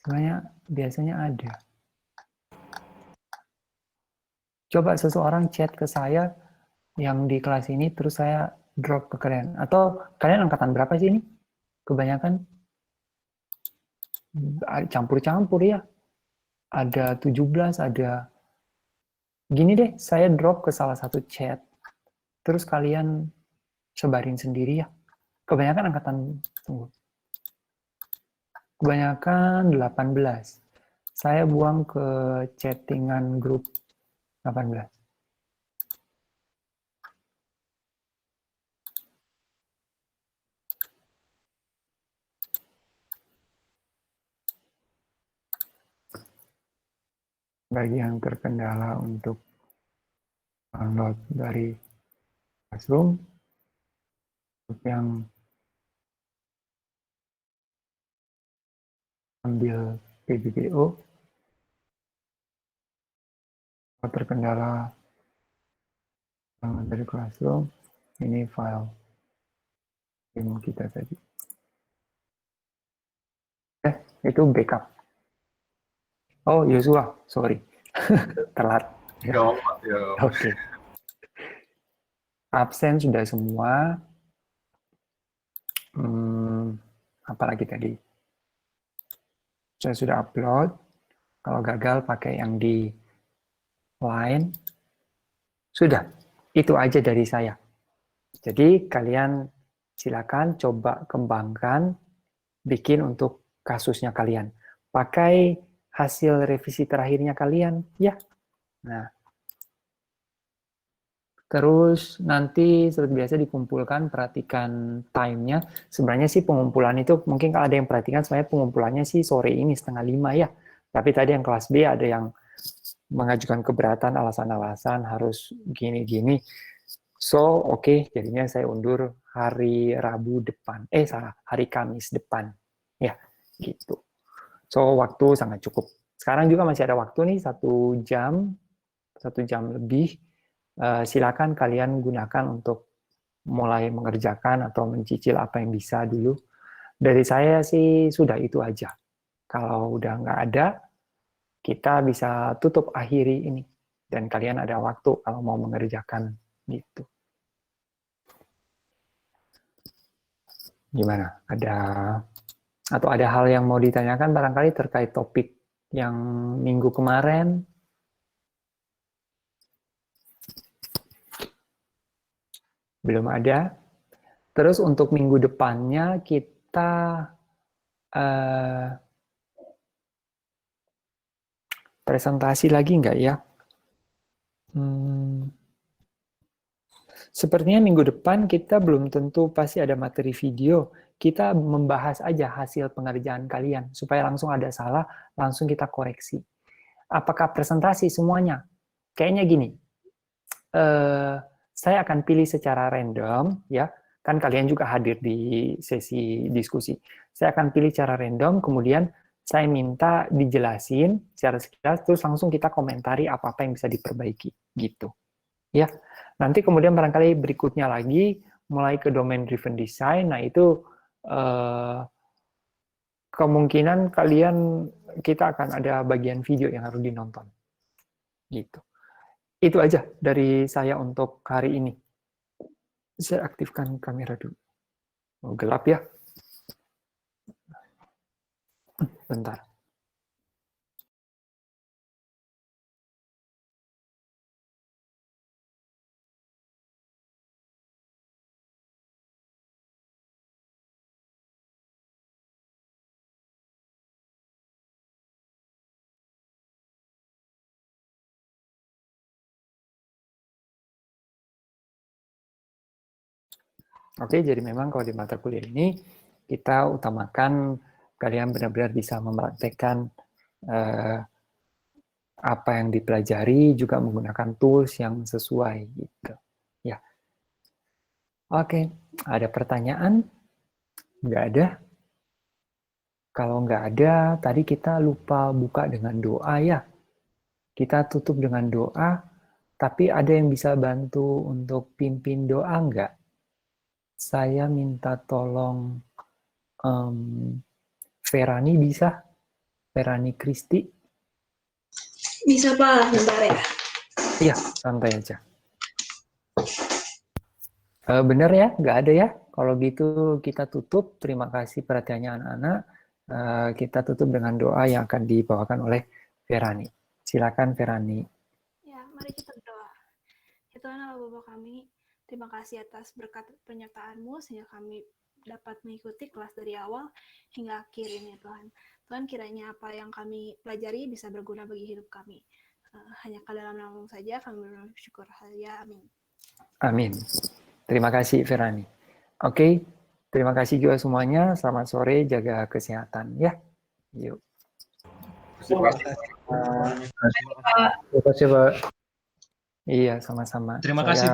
Sebenarnya biasanya ada. Coba seseorang chat ke saya yang di kelas ini, terus saya drop ke kalian. Atau kalian angkatan berapa sih ini? Kebanyakan campur-campur ya. Ada 17, ada... Gini deh, saya drop ke salah satu chat. Terus kalian sebarin sendiri ya. Kebanyakan angkatan... Tunggu. Kebanyakan 18. Saya buang ke chattingan grup 18. Bagi yang terkendala untuk download dari Classroom. Untuk yang ambil PBBO, kalau terkendala dari Classroom, ini file yang kita tadi. Itu backup. Oh, Yosua, sorry. Telat. Nggak apa, ya. Oke. Absen sudah semua. Apalagi tadi? Saya sudah upload. Kalau gagal pakai yang di Line. Sudah. Itu aja dari saya. Jadi kalian silakan coba kembangkan, bikin untuk kasusnya kalian. Pakai hasil revisi terakhirnya kalian, ya. Nah, terus nanti seperti biasa dikumpulkan, perhatikan time-nya. Sebenarnya sih pengumpulan itu, mungkin kalau ada yang perhatikan, sebenarnya pengumpulannya sih sore ini 4:30 ya. Tapi tadi yang kelas B ada yang mengajukan keberatan, alasan-alasan harus gini-gini. So, oke, jadinya saya undur hari Rabu depan. Salah, hari Kamis depan. Ya, gitu. So, waktu sangat cukup. Sekarang juga masih ada waktu nih, 1 jam lebih. Silakan kalian gunakan untuk mulai mengerjakan atau mencicil apa yang bisa dulu. Dari saya sih sudah itu aja. Kalau udah nggak ada, kita bisa tutup akhiri ini. Dan kalian ada waktu kalau mau mengerjakan gitu. Gimana? Atau ada hal yang mau ditanyakan barangkali terkait topik yang minggu kemarin? Belum ada. Terus untuk minggu depannya kita presentasi lagi nggak ya? Sepertinya minggu depan kita belum tentu pasti ada materi video. Kita membahas aja hasil pengerjaan kalian. Supaya langsung ada salah, langsung kita koreksi. Apakah presentasi semuanya? Kayaknya gini, saya akan pilih secara random, ya. Kan kalian juga hadir di sesi diskusi. Saya akan pilih secara random, kemudian saya minta dijelasin secara sekilas, terus langsung kita komentari apa-apa yang bisa diperbaiki, gitu. Ya, nanti kemudian barangkali berikutnya lagi, mulai ke domain driven design, nah itu kemungkinan kita akan ada bagian video yang harus dinonton. Gitu. Itu aja dari saya untuk hari ini. Saya aktifkan kamera dulu. Oh, gelap ya? Bentar. Oke, jadi memang kalau di mata kuliah ini, kita utamakan kalian benar-benar bisa mempraktekkan apa yang dipelajari, juga menggunakan tools yang sesuai. Gitu. Ya. Oke, ada pertanyaan? Nggak ada? Kalau nggak ada, tadi kita lupa buka dengan doa ya. Kita tutup dengan doa, tapi ada yang bisa bantu untuk pimpin doa nggak? Saya minta tolong Ferani bisa? Ferani Kristi? Bisa Pak, bentar ya. Iya, santai aja. Bener ya, nggak ada ya? Kalau gitu kita tutup. Terima kasih perhatiannya anak-anak. Kita tutup dengan doa yang akan dibawakan oleh Ferani. Silakan Ferani. Ya, mari kita berdoa. Ya Tuhan Allah Bapa kami, terima kasih atas berkat penyertaan-Mu sehingga kami dapat mengikuti kelas dari awal hingga akhir ini Tuhan. Tuhan kiranya apa yang kami pelajari bisa berguna bagi hidup kami. Hanya ke dalam nama saja kami bersyukur. Ya, amin. Amin. Terima kasih Ferani. Oke, terima kasih juga semuanya. Selamat sore, jaga kesehatan ya. Yuk. Terima kasih. Pak. Terima kasih, Pak. Iya, sama-sama. Terima Saya kasih